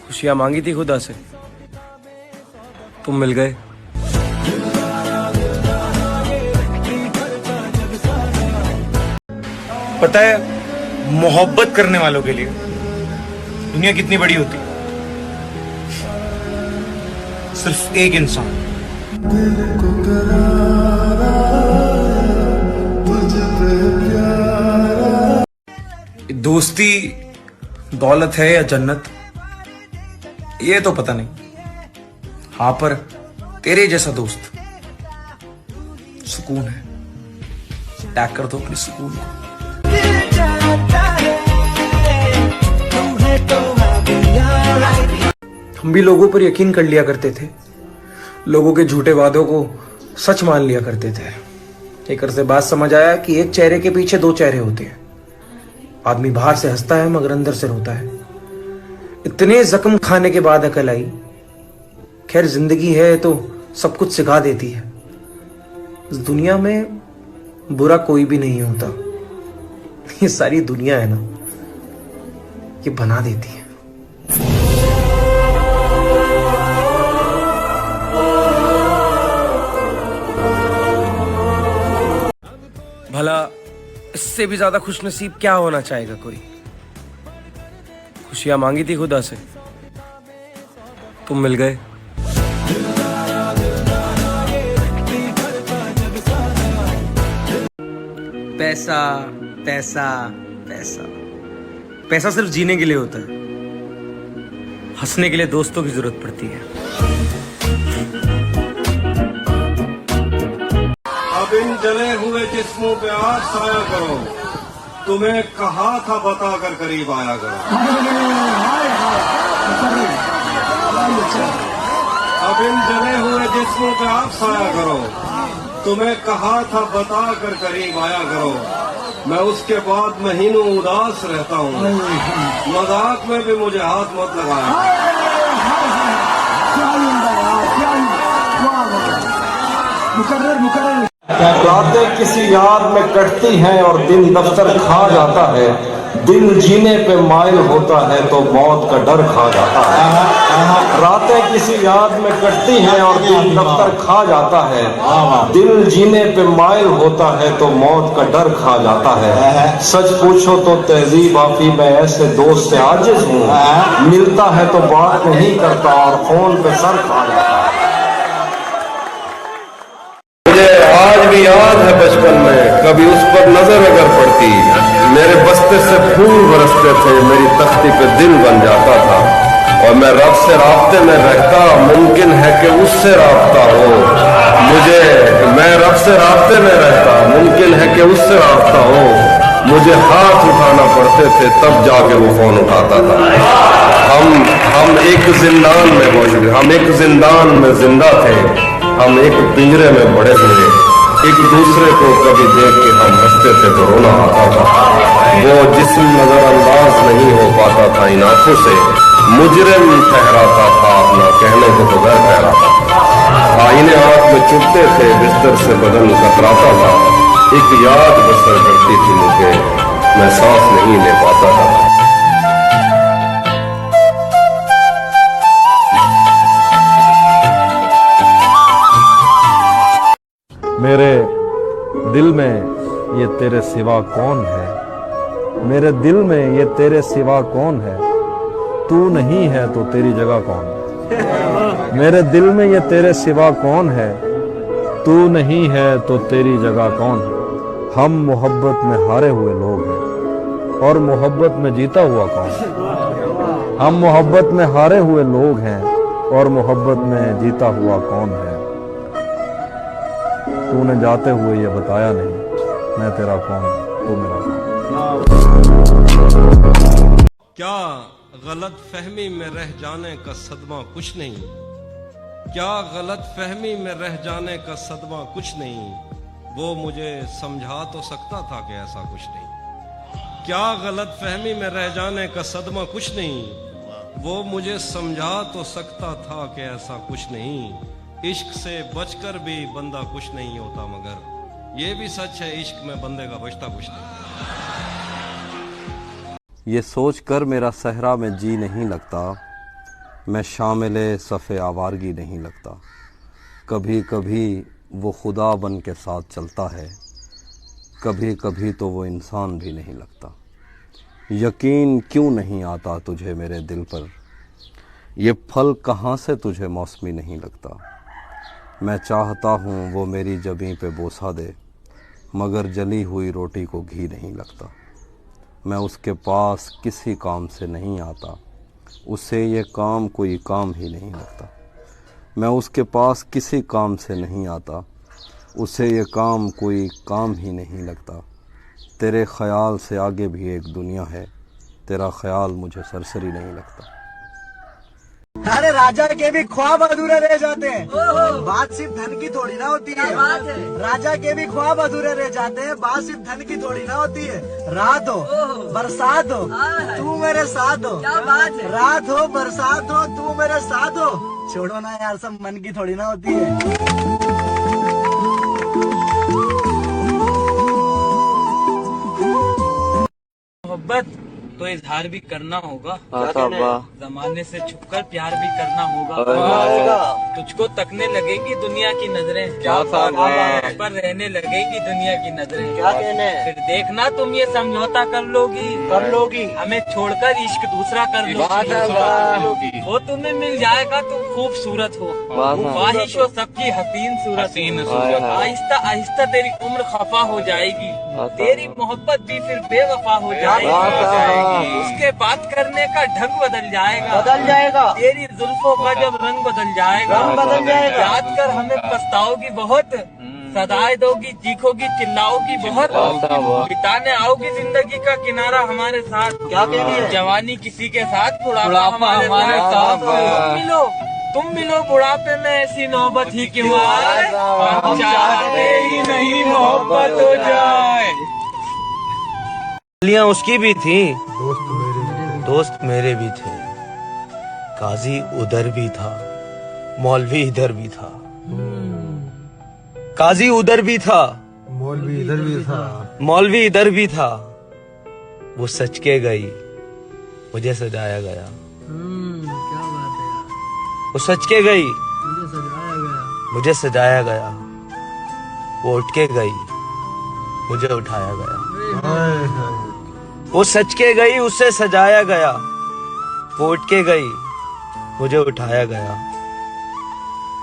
खुशियां मांगी थी खुदा से, तुम मिल गए। पता है मोहब्बत करने वालों के लिए दुनिया कितनी बड़ी होती है। सिर्फ एक इंसान। दोस्ती दौलत है या जन्नत, ये तो पता नहीं। हाँ, पर तेरे जैसा दोस्त सुकून है। टैग कर दो अपने सुकून को। हम भी लोगों पर यकीन कर लिया करते थे, लोगों के झूठे वादों को सच मान लिया करते थे। एक अरसे बाद समझ आया कि एक चेहरे के पीछे दो चेहरे होते हैं। आदमी बाहर से हंसता है मगर अंदर से रोता है। इतने जख्म खाने के बाद अकल आई, खैर जिंदगी है तो सब कुछ सिखा देती है। इस दुनिया में बुरा कोई भी नहीं होता। ये सारी दुनिया है ना, ये बना देती है। भला इससे भी ज्यादा खुशनसीब क्या होना चाहेगा कोई। खुशियां मांगी थी खुदा से, तुम मिल गए। पैसा पैसा पैसा पैसा सिर्फ जीने के लिए होता है, हंसने के लिए दोस्तों की जरूरत पड़ती है। अब इन जले हुए जिस्मों पे आज साया करो, तुम्हें कहा था बता कर करीब आया करो। अब इन जले हुए जिस्मों पे आप साया करो, तुम्हें कहा था बता कर करीब आया करो। मैं उसके बाद महीनों उदास रहता हूँ, मजाक में भी मुझे हाथ मत लगाया। रातें किसी याद में कटती हैं और दिन दफ्तर खा जाता है। दिल जीने पे माइल होता है तो मौत का डर खा जाता है। रातें किसी याद में कटती हैं और दिन दफ्तर खा जाता है। दिल जीने पे माइल होता है तो मौत का डर खा जाता है। सच पूछो तो तहजीब आफी मैं ऐसे दोस्त से आजिज हूँ, मिलता है तो बात नहीं करता और फोन पे सर खा जाता है। आज भी याद है बचपन में कभी उस पर नजर अगर पड़ती, मेरे बस्ते से फूल बरसते थे, मेरी तख्ती पे दिल बन जाता था। और मैं रब से राब्ते में रहता, मुमकिन है कि उससे राब्ता हो मुझे। मैं रब सबसे राब्ते में रहता, मुमकिन है कि उससे राब्ता हो। मुझे हाथ उठाना पड़ते थे तब जाके वो फोन उठाता था। हम एक जिंदान में मौजूद, हम एक जिंदान में जिंदा थे, हम एक पिंजरे में बड़े हुए। एक दूसरे को कभी देख के हम हंसते थे तो रोना आता था। वो जिस्म नजरअंदाज नहीं हो पाता था इन आंखों से, मुजरिम ठहराता था, अपना कहने को तो गैर ठहराता था। आईने आंख में चुभते थे, बिस्तर से बदन कतराता था। एक याद बसर करती थी मुझे, मैं सांस नहीं ले पाता था। मेरे दिल में ये तेरे सिवा कौन है? मेरे दिल में ये तेरे सिवा कौन है? तू नहीं है तो तेरी जगह कौन है? मेरे दिल में ये तेरे सिवा कौन है? तू नहीं है तो तेरी जगह कौन है? हम मोहब्बत में हारे हुए लोग हैं और मोहब्बत में जीता हुआ कौन है? हम मोहब्बत में हारे हुए लोग हैं और मोहब्बत में जीता हुआ कौन है? तूने जाते हुए ये बताया नहीं, मैं तेरा कौन, तू मेरा कौन। क्या गलत फहमी में रह जाने का सदमा कुछ नहीं, क्या गलत फहमी में रह जाने का सदमा कुछ नहीं। वो मुझे समझा तो सकता था कि ऐसा कुछ नहीं। क्या गलत फहमी में रह जाने का सदमा कुछ नहीं, वो मुझे समझा तो सकता था कि ऐसा कुछ नहीं। इश्क से बचकर भी बंदा कुछ नहीं होता, मगर ये भी सच है इश्क में बंदे का बचता कुछ नहीं। ये सोच कर मेरा सहरा में जी नहीं लगता, मैं शामिले सफ़े आवारगी नहीं लगता। कभी कभी वो खुदा बन के साथ चलता है, कभी कभी तो वो इंसान भी नहीं लगता। यकीन क्यों नहीं आता तुझे मेरे दिल पर, ये फल कहाँ से तुझे मौसमी नहीं लगता। मैं चाहता हूँ वो मेरी जबीं पे बोसा दे, मगर जली हुई रोटी को घी नहीं लगता। मैं उसके पास किसी काम से नहीं आता, उसे ये काम कोई काम ही नहीं लगता। मैं उसके पास किसी काम से नहीं आता, उसे ये काम कोई काम ही नहीं लगता। तेरे ख्याल से आगे भी एक दुनिया है, तेरा ख्याल मुझे सरसरी नहीं लगता। अरे राजा के भी ख्वाब अधूरे रह जाते हैं, बात सिर्फ धन की थोड़ी ना होती है। राजा के भी ख्वाब अधूरे रह जाते हैं, बात सिर्फ धन की थोड़ी ना होती है। रात हो बरसात हो तू मेरे साथ हो, रात हो बरसात हो तू मेरे साथ हो। छोड़ो ना यार, सब मन की थोड़ी ना होती है। मोहब्बत तो इजहार भी करना होगा, जमाने से छुपकर प्यार भी करना होगा। तुझको तकने लगेगी दुनिया की नजरें, पर रहने लगेगी दुनिया की नजरें। फिर देखना तुम ये समझौता कर लोगी, हमें छोड़कर इश्क दूसरा कर लोगी। वो तुम्हें मिल जाएगा तुम खूबसूरत हो, ख्वाहिश हो सबकी हसीन सूरत। आहिस्ता आहिस्ता तेरी उम्र खफा हो जाएगी, तेरी मोहब्बत भी फिर बेवफा हो जाएगी। उसके बात करने का ढंग बदल जाएगा, तेरी जुल्फों का जब रंग बदल जाएगा। याद कर हमें पछताओगी बहुत, सदाएं दोगी, चीखोगी, चिल्लाओगी बहुत। बिताने आओगी जिंदगी का किनारा हमारे साथ, क्या जवानी किसी के साथ, बुढ़ापा हमारे साथ। तुम मिलो बुढ़ापे में, ऐसी नौबत ही क्यों आए, हम चाहते ही नहीं मोहब्बत हो जाए। गलियां उसकी भी थी, दोस्त मेरे भी थे। काजी उधर भी था, मौलवी इधर भी था। काजी उधर भी था, मौलवी इधर भी था, मौलवी इधर भी था। वो सच के गई, मुझे सजाया गया। क्या बात है यार, वो सच के गई, मुझे सजाया गया। मुझे सजाया गया। वो उठ के गई, मुझे उठाया गया। वो सच के गई, उसे सजाया गया। वो उठ के गई, मुझे उठाया गया।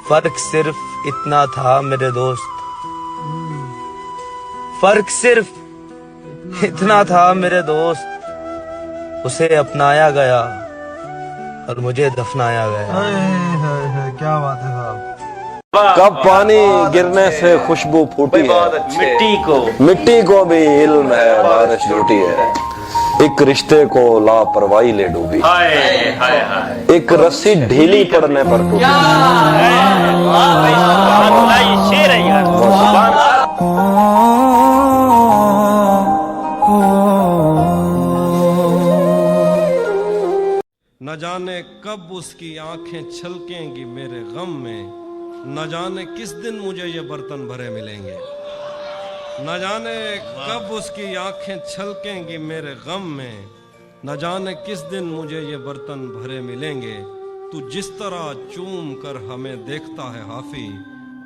फर्क सिर्फ इतना था मेरे दोस्त, फर्क सिर्फ इतना था मेरे दोस्त। उसे अपनाया गया और मुझे दफनाया गया। क्या बात है साहब। कब पानी गिरने से खुशबू फूटी है, मिट्टी को भी इल्म है बारिश झूठी है। एक रिश्ते को लापरवाही ले डूबी, एक रस्सी ढीली पड़ने पर टूटी। न जाने कब उसकी आंखें छलकेंगी मेरे गम में, न जाने किस दिन मुझे ये बर्तन भरे मिलेंगे। न जाने कब उसकी आंखें छलकेंगी मेरे गम में, न जाने किस दिन मुझे ये बर्तन भरे मिलेंगे। तू जिस तरह चूम कर हमें देखता है हाफी,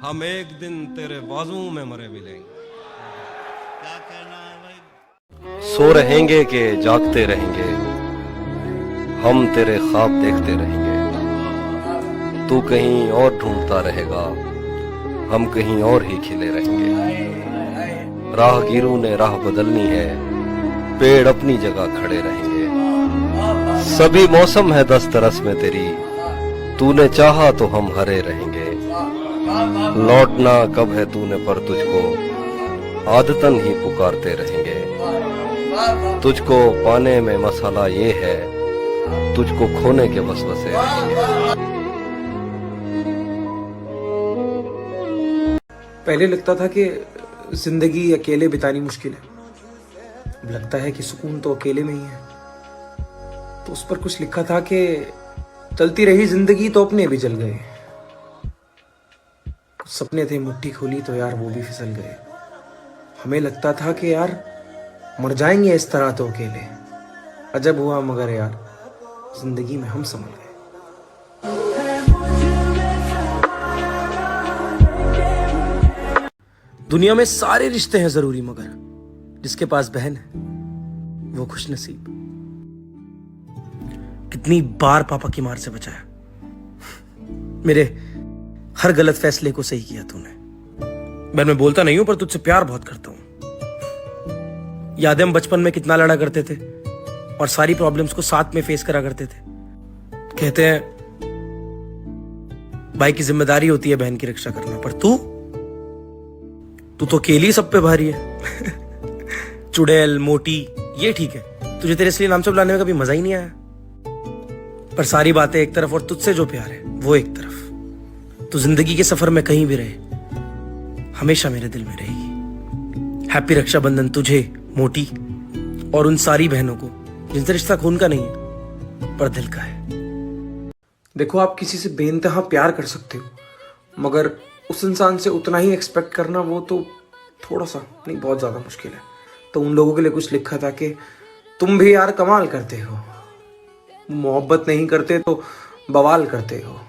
हम एक दिन तेरे बाजू में मरे मिलेंगे। सो रहेंगे के जागते रहेंगे, हम तेरे ख्वाब देखते रहेंगे। तू कहीं और ढूंढता रहेगा, हम कहीं और ही खिले रहेंगे। राहगीरों ने राह बदलनी है, पेड़ अपनी जगह खड़े रहेंगे। सभी मौसम है दस्तरस में तेरी, तूने चाहा तो हम हरे रहेंगे। लौटना कब है तूने पर तुझको, आदतन ही पुकारते रहेंगे। तुझको पाने में मसाला ये है, तुझको खोने के वसवसे रहेंगे। पहले लगता था कि जिंदगी अकेले बितानी मुश्किल है, अब लगता है कि सुकून तो अकेले में ही है। तो उस पर कुछ लिखा था कि चलती रही जिंदगी तो अपने भी जल गए। कुछ सपने थे मुट्ठी खोली तो यार वो भी फिसल गए। हमें लगता था कि यार मर जाएंगे इस तरह तो अकेले, अजब हुआ मगर यार जिंदगी में हम संभल गए। दुनिया में सारे रिश्ते हैं जरूरी, मगर जिसके पास बहन है वो खुशनसीब। कितनी बार पापा की मार से बचाया, मेरे हर गलत फैसले को सही किया तूने। मैं बोलता नहीं हूं पर तुझसे प्यार बहुत करता हूं। यादें हम बचपन में कितना लड़ा करते थे और सारी प्रॉब्लम्स को साथ में फेस करा करते थे। कहते हैं भाई की जिम्मेदारी होती है बहन की रक्षा करना, पर तू तो अकेली सब पे भारी है। चुड़ैल मोटी ये ठीक है, तुझे तेरे इसलिए नाम से बुलाने में कभी मजा ही नहीं आया। पर सारी बातें एक तरफ और तुझसे जो प्यार है वो एक तरफ। तू जिंदगी के सफर में कहीं भी रहे, हमेशा मेरे दिल में रहेगी। हैप्पी रक्षाबंधन तुझे मोटी और उन सारी बहनों को जिनसे रिश्ता खून का नहीं है पर दिल का है। देखो, आप किसी से बेइंतहा प्यार कर सकते हो, मगर उस इंसान से उतना ही एक्सपेक्ट करना वो तो थोड़ा सा नहीं बहुत ज्यादा मुश्किल है। तो उन लोगों के लिए कुछ लिखा था कि तुम भी यार कमाल करते हो, मोहब्बत नहीं करते तो बवाल करते हो।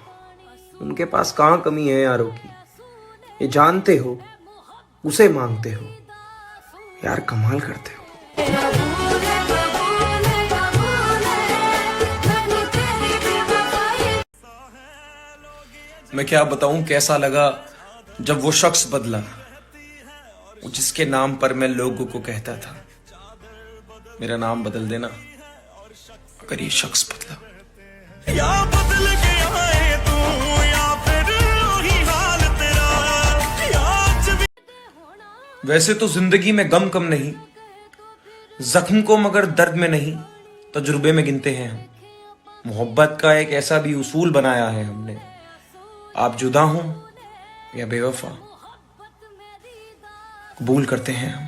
उनके पास कहाँ कमी है यारों की, ये जानते हो, उसे मांगते हो, यार कमाल करते हो। मैं क्या बताऊं कैसा लगा जब वो शख्स बदला, वो जिसके नाम पर मैं लोगों को कहता था मेरा नाम बदल देना, अगर ये शख्स बदला। या बदल गया है तू या फिर वही हाल तेरा। वैसे तो जिंदगी में गम कम नहीं, जख्म को मगर दर्द में नहीं तजुर्बे में गिनते हैं हम। मोहब्बत का एक ऐसा भी उसूल बनाया है हमने, आप जुदा हो या बेवफा कबूल करते हैं हम।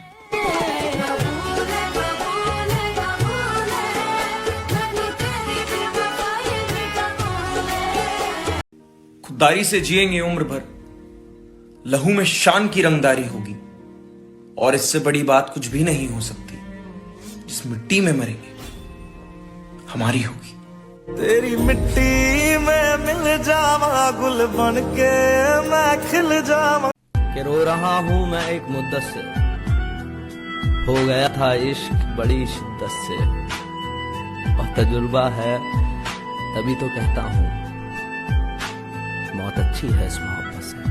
खुददारी से जिएंगे उम्र भर, लहू में शान की रंगदारी होगी, और इससे बड़ी बात कुछ भी नहीं हो सकती। जिस मिट्टी में मरेंगे हमारी होगी। तेरी मिट्टी में मिल जावा गुल बन के मैं खिल जावा। कि रो रहा हूँ मैं एक मुद्दत से, हो गया था इश्क बड़ी शिद्दत से, और तजुर्बा है तभी तो कहता हूँ मौत अच्छी है इस मोहब्बत से।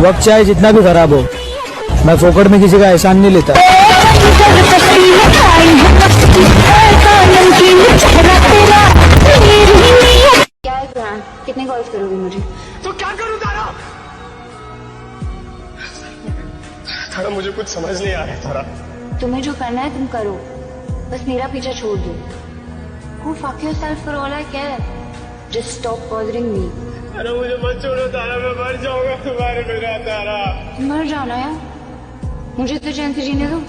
वक्त चाहे जितना भी खराब हो, मैं फोकट में किसी का एहसान नहीं लेता। मुझे कुछ समझ नहीं आ रहा तारा। तुम्हें जो करना है तुम करो, बस मेरा पीछा छोड़ दो। Go fuck yourself for all I care. Just stop bothering me. अरे मुझे मत छोड़ो तारा, मैं मर जाऊंगा तुम्हारे बिना तारा। मर जाना यार, मुझे तो चैन से जीने दो।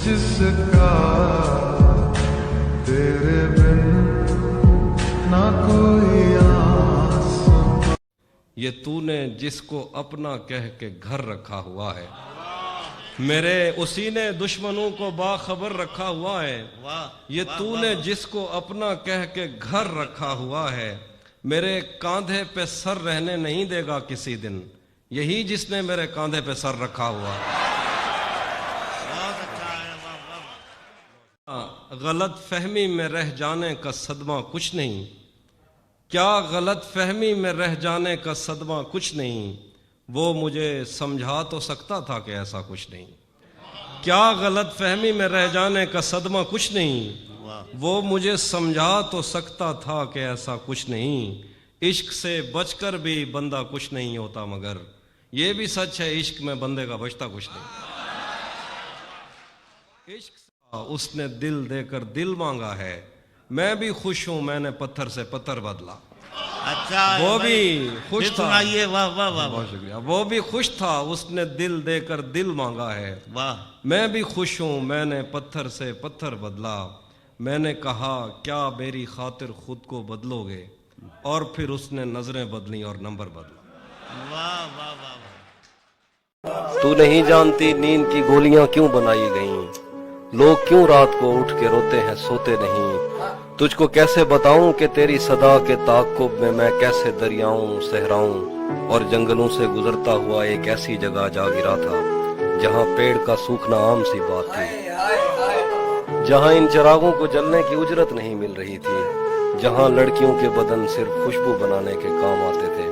जिसका तेरे बिन ना कोई आस। ये तूने जिसको अपना कह के घर रखा हुआ है, मेरे उसी ने दुश्मनों को बाखबर रखा हुआ है। ये तूने जिसको अपना कह के घर रखा हुआ है, मेरे कांधे पे सर रहने नहीं देगा किसी दिन। यही जिसने मेरे कांधे पे सर रखा हुआ है। गलत फहमी में रह जाने का सदमा कुछ नहीं, क्या गलत फहमी में रह जाने का सदमा कुछ नहीं। वो मुझे समझा तो सकता था कि ऐसा कुछ नहीं। क्या गलत फहमी में रह जाने का सदमा कुछ नहीं, वो मुझे समझा तो सकता था कि ऐसा कुछ नहीं। इश्क से बचकर भी बंदा कुछ नहीं होता, मगर ये भी सच है इश्क में बंदे का बचता कुछ नहीं। इश्क उसने दिल देकर दिल मांगा है, मैं भी खुश हूं मैंने पत्थर से पत्थर बदला। अच्छा, वो भी खुश था। वाह वाह वाह, बहुत शुक्रिया। वो भी खुश था, उसने दिल देकर दिल मांगा है। वाह। मैं भी खुश हूं मैंने पत्थर से पत्थर बदला। मैंने कहा क्या मेरी खातिर खुद को बदलोगे, और फिर उसने नजरें बदली और नंबर बदला। वाह वाह वाह। तू नहीं जानती नींद की गोलियां क्यों बनाई गईं, लोग क्यों रात को उठ के रोते हैं सोते नहीं। तुझको कैसे बताऊं कि तेरी सदा के ताक़ुब में मैं कैसे दरियाओं सहराऊं और जंगलों से गुजरता हुआ एक ऐसी जगह जा गिरा था जहां पेड़ का सूखना आम सी बात थी, जहां इन चिरागों को जलने की उजरत नहीं मिल रही थी, जहां लड़कियों के बदन सिर्फ खुशबू बनाने के काम आते थे।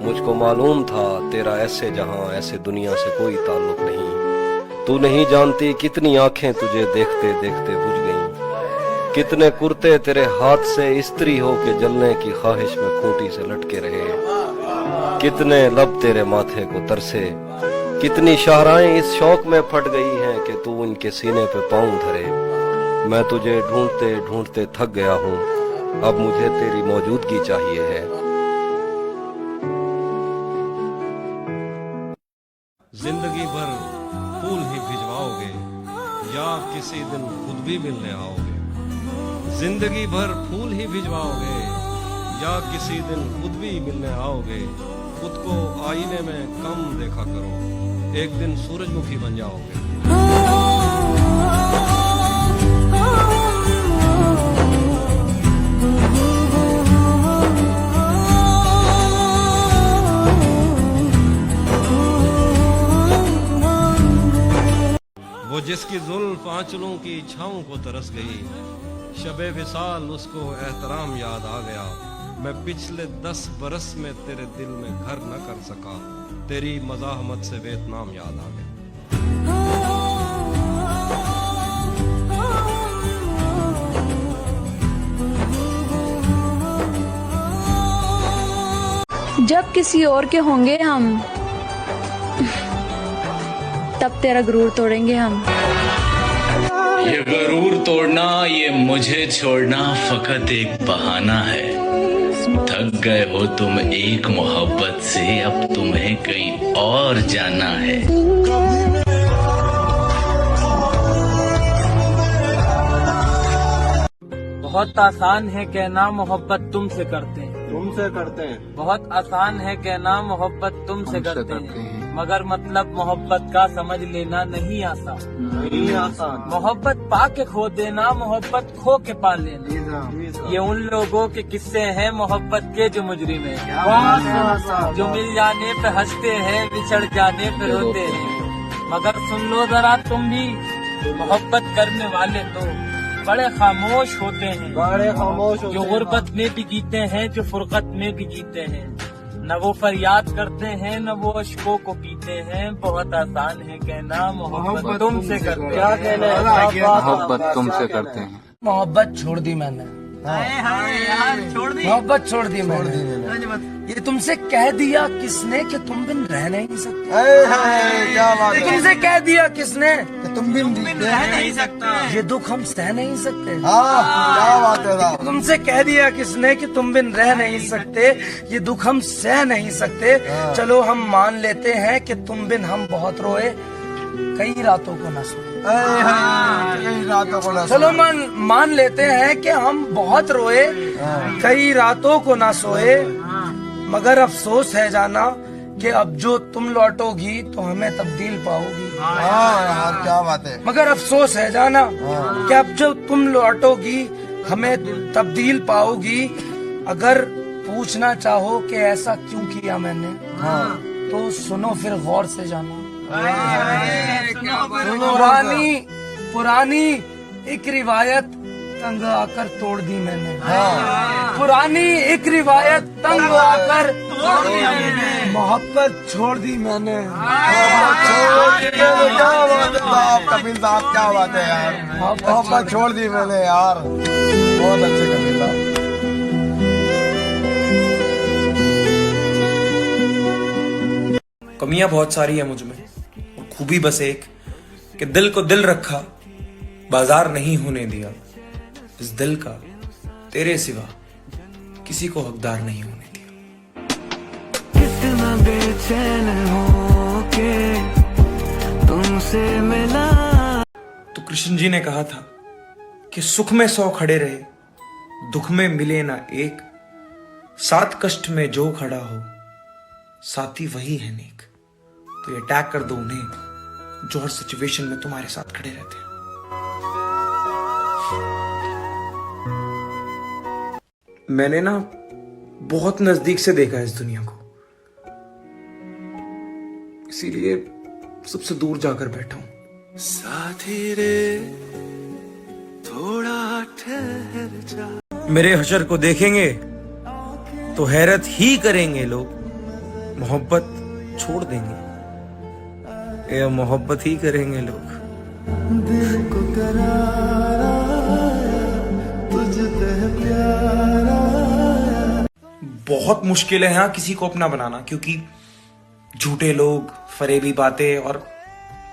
मुझको मालूम था तेरा ऐसे जहां ऐसे दुनिया से कोई ताल्लुक नहीं। तू नहीं जानती कितनी आंखें तुझे देखते देखते बुझ गईं, कितने कुर्ते तेरे हाथ से इस्त्री हो के जलने की ख्वाहिश में खूंटी से लटके रहे, कितने लब तेरे माथे को तरसे, कितनी शाहराएं इस शौक में फट गई हैं कि तू उनके सीने पे पाँव धरे। मैं तुझे ढूंढते ढूंढते थक गया हूँ, अब मुझे तेरी मौजूदगी चाहिए है। जिंदगी भर फूल ही भिजवाओगे या किसी दिन खुद भी मिलने आओगे। जिंदगी भर फूल ही भिजवाओगे या किसी दिन खुद भी मिलने आओगे। खुद को आईने में कम देखा करो, एक दिन सूरजमुखी बन जाओगे। वो जिसकी जुल्फ आंचलों की छाँव को तरस गई, शबे विसाल उसको एहतराम याद आ गया। मैं पिछले 10 बरस में तेरे दिल में घर न कर सका, तेरी मज़ाहमत से वियतनाम याद आ गया। जब किसी और के होंगे हम, तब तेरा गुरूर तोड़ेंगे हम। ये गुरूर तोड़ना, ये मुझे छोड़ना फकत एक बहाना है। थक गए हो तुम एक मोहब्बत से, अब तुम्हें कहीं और जाना है। बहुत आसान है कहना मोहब्बत तुमसे करते हैं, बहुत आसान है कहना मोहब्बत तुमसे करते हैं, मगर मतलब मोहब्बत का समझ लेना नहीं आसान। मोहब्बत पा के खो देना, मोहब्बत खो के पा लेना, ये उन लोगों के किस्से हैं मोहब्बत के जो मुजरिम हैं, जो मिल जाने पे हंसते हैं, बिछड़ जाने पे रोते हैं। मगर सुन लो जरा तुम भी, मोहब्बत करने वाले तो बड़े खामोश होते हैं, जो गुर्बत में भी जीते हैं, जो फुरकत में भी जीते हैं। न वो फरियाद करते हैं न वो अश्कों को पीते हैं, बहुत आसान है कहना मोहब्बत तुमसे करते हैं। मोहब्बत तुमसे करते हैं। मोहब्बत छोड़ दी मैंने, छोड़ दी मोहब्बत छोड़ दी मैंने। ये तुमसे कह दिया किसने कि तुम बिन रह नहीं सकते। क्या बात ये है। तुमसे कह दिया किसने कि तुम भी रह नहीं सकते। ये दुख हम सह नहीं सकते। हाँ क्या बात है साहब। तुमसे कह दिया किसने कि तुम बिन रह नहीं सकते, ये दुख हम सह नहीं सकते। चलो हम मान लेते हैं कि तुम बिन हम बहुत रोए, कई रातों को न सोए। कई रातों को न सोए। चलो मान लेते हैं कि हम बहुत रोए, कई रातों को ना सोए, मगर अफसोस है जाना कि अब जो तुम लौटोगी तो हमें तब्दील पाओगी। हाँ यार क्या बात है। मगर अफसोस है जाना कि अब जो तुम लौटोगी हमें तब्दील पाओगी। अगर पूछना चाहो कि ऐसा क्यों किया मैंने, तो सुनो फिर गौर से जाना। पुरानी एक रिवायत तंग आकर तोड़ दी मैंने। पुरानी एक रिवायत तंग आकर तोड़ दी मैंने। मोहब्बत छोड़ दी मैंने। क्या बात है साहब, कपिल साहब क्या बात है यार। मोहब्बत छोड़ दी मैंने यार, बहुत अच्छे कपिल साहब। कमियां बहुत सारी है मुझ में, खूबी बस एक कि दिल को दिल रखा, बाजार नहीं होने दिया। इस दिल का तेरे सिवा किसी को हकदार नहीं होने दिया। कितना बेचैन हो के तुमसे मिला। तो कृष्ण जी ने कहा था कि सुख में 100 खड़े रहे, दुख में मिले ना एक, सात कष्ट में जो खड़ा हो साथी वही है नेक। तो ये टैग कर दो उन्हें जो हर सिचुएशन में तुम्हारे साथ खड़े रहते हैं। मैंने ना बहुत नजदीक से देखा इस दुनिया को, इसीलिए सबसे दूर जाकर बैठा हूं। साथी रे थोड़ा ठहर जा। मेरे हशर को देखेंगे तो हैरत ही करेंगे लोग, मोहब्बत छोड़ देंगे या मोहब्बत ही करेंगे लोग। दिल को करारा तुझसे प्यारा। बहुत मुश्किल है हाँ किसी को अपना बनाना, क्योंकि झूठे लोग, फरेबी बातें और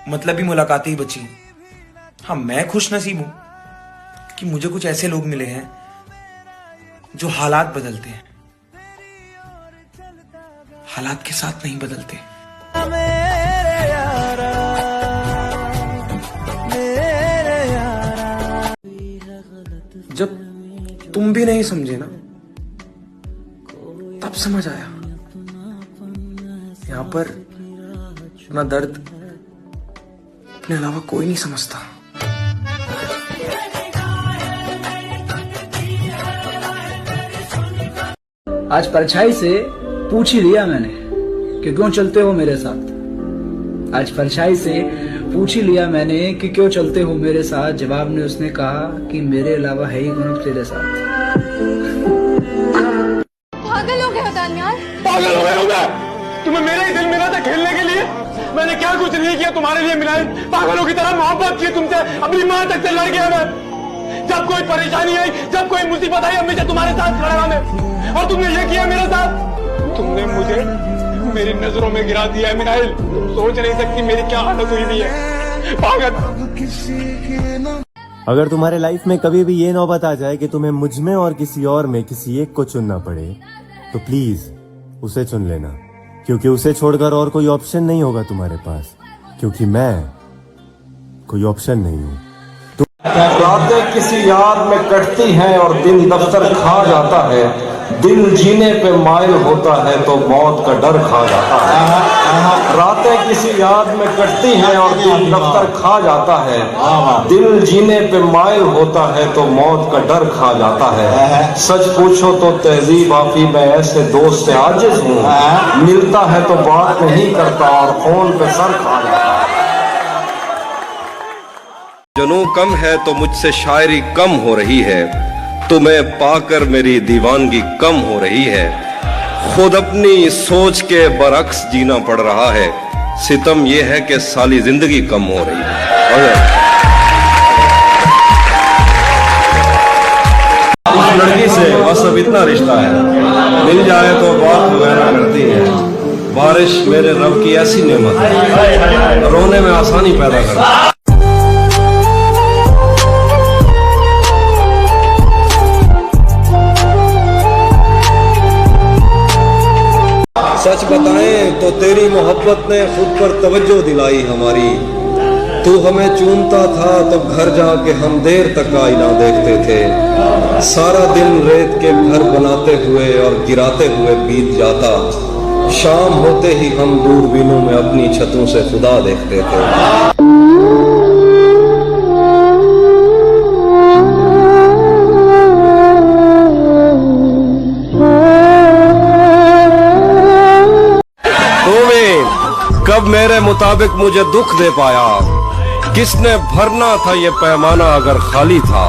मतलबी मुलाकातें ही बची। हाँ मैं खुश नसीब हूं कि मुझे कुछ ऐसे लोग मिले हैं जो हालात बदलते हैं, हालात के साथ नहीं बदलते। जब तुम भी नहीं समझे ना, तब समझ आया यहाँ पर अपना दर्द अपने अलावा कोई नहीं समझता। आज परछाई से पूछ ही लिया मैंने कि क्यों चलते हो मेरे साथ। आज परछाई से पूछ ही लिया मैंने कि क्यों चलते हो मेरे साथ। जवाब ने उसने कहा कि मेरे अलावा है ही कौन तेरे साथ। पागल हो गया दानियाल। पागल हो गया। तुम्हें मेरा ही दिल मिला था खेलने के लिए। मैंने क्या कुछ नहीं किया तुम्हारे लिए मिला। पागलों की तरह मोहब्बत की तुमसे, अपनी माँ तक से लड़ गया मैं। जब कोई परेशानी आई, जब कोई मुसीबत आई, हमेशा तुम्हारे साथ खड़ा रहा मैं। और तुमने ये किया मेरे साथ। तुमने मुझे मेरी नजरों में गिरा दिया है मिनाइल। तुम सोच नहीं सकती मेरी क्या हालत हुई भी है। पागल। अगर तुम्हारे लाइफ में कभी भी ये नौबत आ जाए कि तुम्हें मुझ में और किसी और में किसी एक को चुनना पड़े, तो प्लीज उसे चुन लेना, क्योंकि उसे छोड़कर और कोई ऑप्शन नहीं होगा तुम्हारे पास, क्योंकि मैं कोई ऑप्शन नहीं हूँ। रातें किसी याद में कटती हैं और दिन दफ्तर खा जाता है। दिल जीने पे माइल होता है तो मौत का डर खा जाता है। रातें किसी याद में कटती हैं और दिन दफ्तर खा जाता है। दिल जीने पे माइल होता है तो मौत का डर खा जाता है। सच पूछो तो तहजीब आफी मैं ऐसे दोस्त से आजिज हूँ। मिलता है तो बात नहीं करता और फोन पे सर खा जाता है। जुनूं कम है तो मुझसे शायरी कम हो रही है, तुम्हें पाकर मेरी दीवानगी कम हो रही है। खुद अपनी सोच के बरक्स जीना पड़ रहा है। सितम ये है कि साली जिंदगी कम हो रही है। उस लड़की से बस अब इतना रिश्ता है, मिल जाए तो बात वगैरह करती है। बारिश मेरे रब की ऐसी नेमत है, रोने में आसानी पैदा करती है। सच बताएं तो तेरी मोहब्बत ने खुद पर तवज्जो दिलाई हमारी। तू हमें चूमता था तब घर जाके हम देर तक आईना देखते थे। सारा दिन रेत के घर बनाते हुए और गिराते हुए बीत जाता। शाम होते ही हम दूरबीनों में अपनी छतों से खुदा देखते थे। कब मेरे मुताबिक मुझे दुख दे पाया, किसने भरना था ये पैमाना अगर खाली था।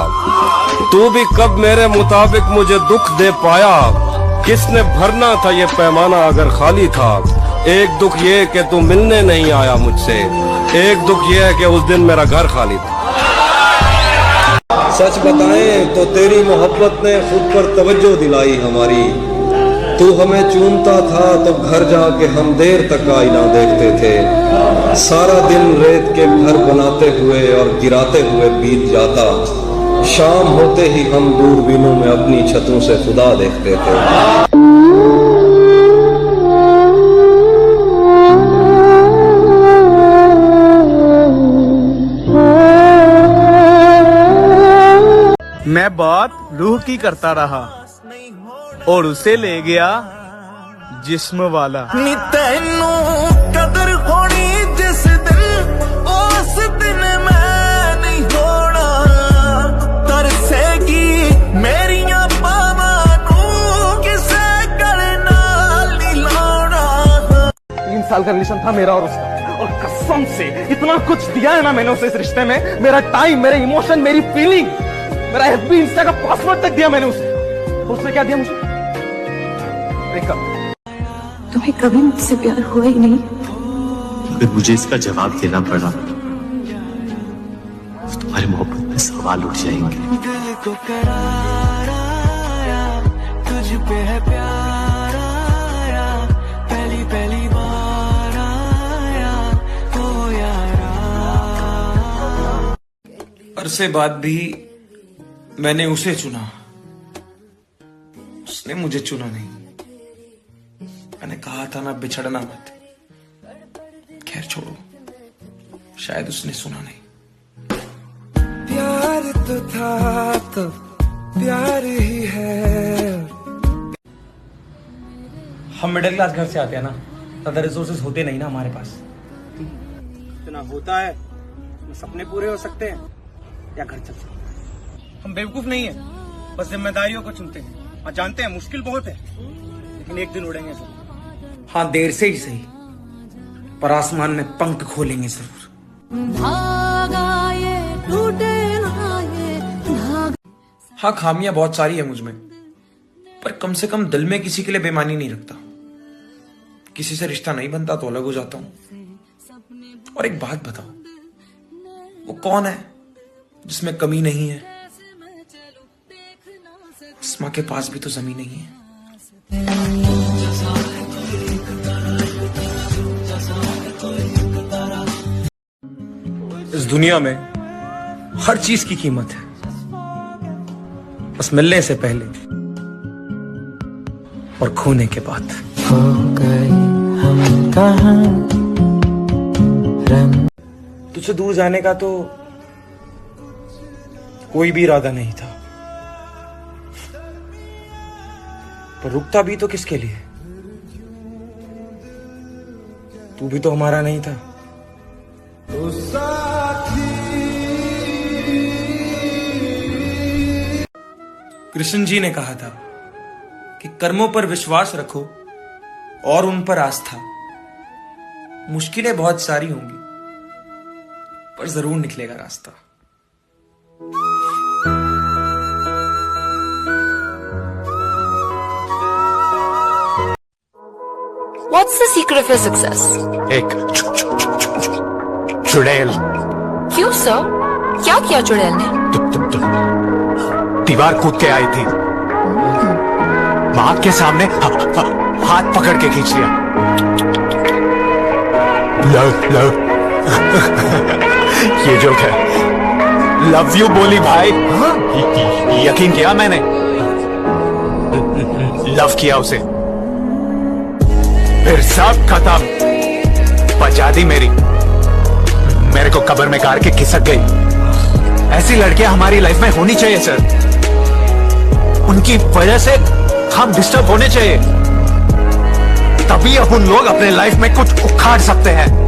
तू भी कब मेरे मुताबिक मुझे दुख दे पाया, किसने भरना था ये पैमाना अगर खाली था। एक दुख ये कि तू मिलने नहीं आया मुझसे, एक दुख ये है कि उस दिन मेरा घर खाली था। सच बताएं तो तेरी मोहब्बत ने खुद पर तवज्जो दिलाई हमारी। तू हमें चूमता था तब घर जाके हम देर तक आईना देखते थे। सारा दिन रेत के घर बनाते हुए और गिराते हुए बीत जाता। शाम होते ही हम दूरबीनों में अपनी छतों से खुदा देखते थे। मैं बात रूह की करता रहा और उसे ले गया जिस्म वाला। तेनू कदर होनी जिस दिन, उस दिन मैं नहीं होना। तरसेगी मेरिया पावां नू किसे गले नाल नहीं लाना। 3 साल का रिलेशन था मेरा और उसका, और कसम से इतना कुछ दिया है ना मैंने उसे इस रिश्ते में। मेरा टाइम, मेरे इमोशन, मेरी फीलिंग, मेरा एफबी इंस्टा का पासवर्ड तक दिया मैंने उसे। उसने क्या दिया मुझे? तुम्हें कभी मुझसे प्यार हुआ ही नहीं। अगर मुझे इसका जवाब देना पड़ा तो तुम्हारी मोहब्बत में सवाल उठ जाएंगे। दिल को करार आया, तुझ पे है प्यार आया, पहली पहली बार आया ओ यारा। अरसे बाद भी मैंने उसे चुना, उसने मुझे चुना नहीं। मैंने कहा था ना बिछड़ना मत, खैर छोड़ो, शायद उसने सुना नहीं। प्यार तो था तो प्यार ही है। हम मिडिल क्लास घर से आते हैं ना, ज्यादा रिसोर्सेज होते नहीं ना हमारे पास। इतना होता है, सपने पूरे हो सकते हैं या घर चल सकते हैं। हम बेवकूफ नहीं है, बस जिम्मेदारियों को चुनते हैं और जानते हैं मुश्किल बहुत है, लेकिन एक दिन उड़ेंगे जरूर। हाँ, देर से ही सही, पर आसमान में पंख खोलेंगे जरूर। हाँ, खामियां बहुत सारी है मुझ में, पर कम से कम दिल में किसी के लिए बेईमानी नहीं रखता। किसी से रिश्ता नहीं बनता तो अलग हो जाता हूं। और एक बात बताओ, वो कौन है जिसमें कमी नहीं है? अस्मा के पास भी तो जमीन नहीं है। इस दुनिया में हर चीज की कीमत है, बस मिलने से पहले और खोने के बाद। हो गए हम कहां, तुझसे दूर जाने का तो कोई भी इरादा नहीं था, पर रुकता भी तो किसके लिए? तू भी तो हमारा नहीं था। कृष्ण जी ने कहा था कि कर्मों पर विश्वास रखो और उन पर आस्था। मुश्किलें बहुत सारी होंगी, पर जरूर निकलेगा रास्ता। What's the secret of your success? एक चुड़ैल। क्यों सर? क्या किया चुड़ैल ने? दीवार कूद के आई थी, माँ के सामने हाथ पकड़ के खींच लिया। लव ये जोक है। लव यू बोली भाई। यकीन किया मैंने, लव किया उसे, फिर सब खत्म। बचा दी मेरे को कब्र में गाड़ के खिसक गई। ऐसी लड़कियां हमारी लाइफ में होनी चाहिए सर। उनकी वजह से हम डिस्टर्ब होने चाहिए, तभी अपन लोग अपने लाइफ में कुछ उखाड़ सकते हैं।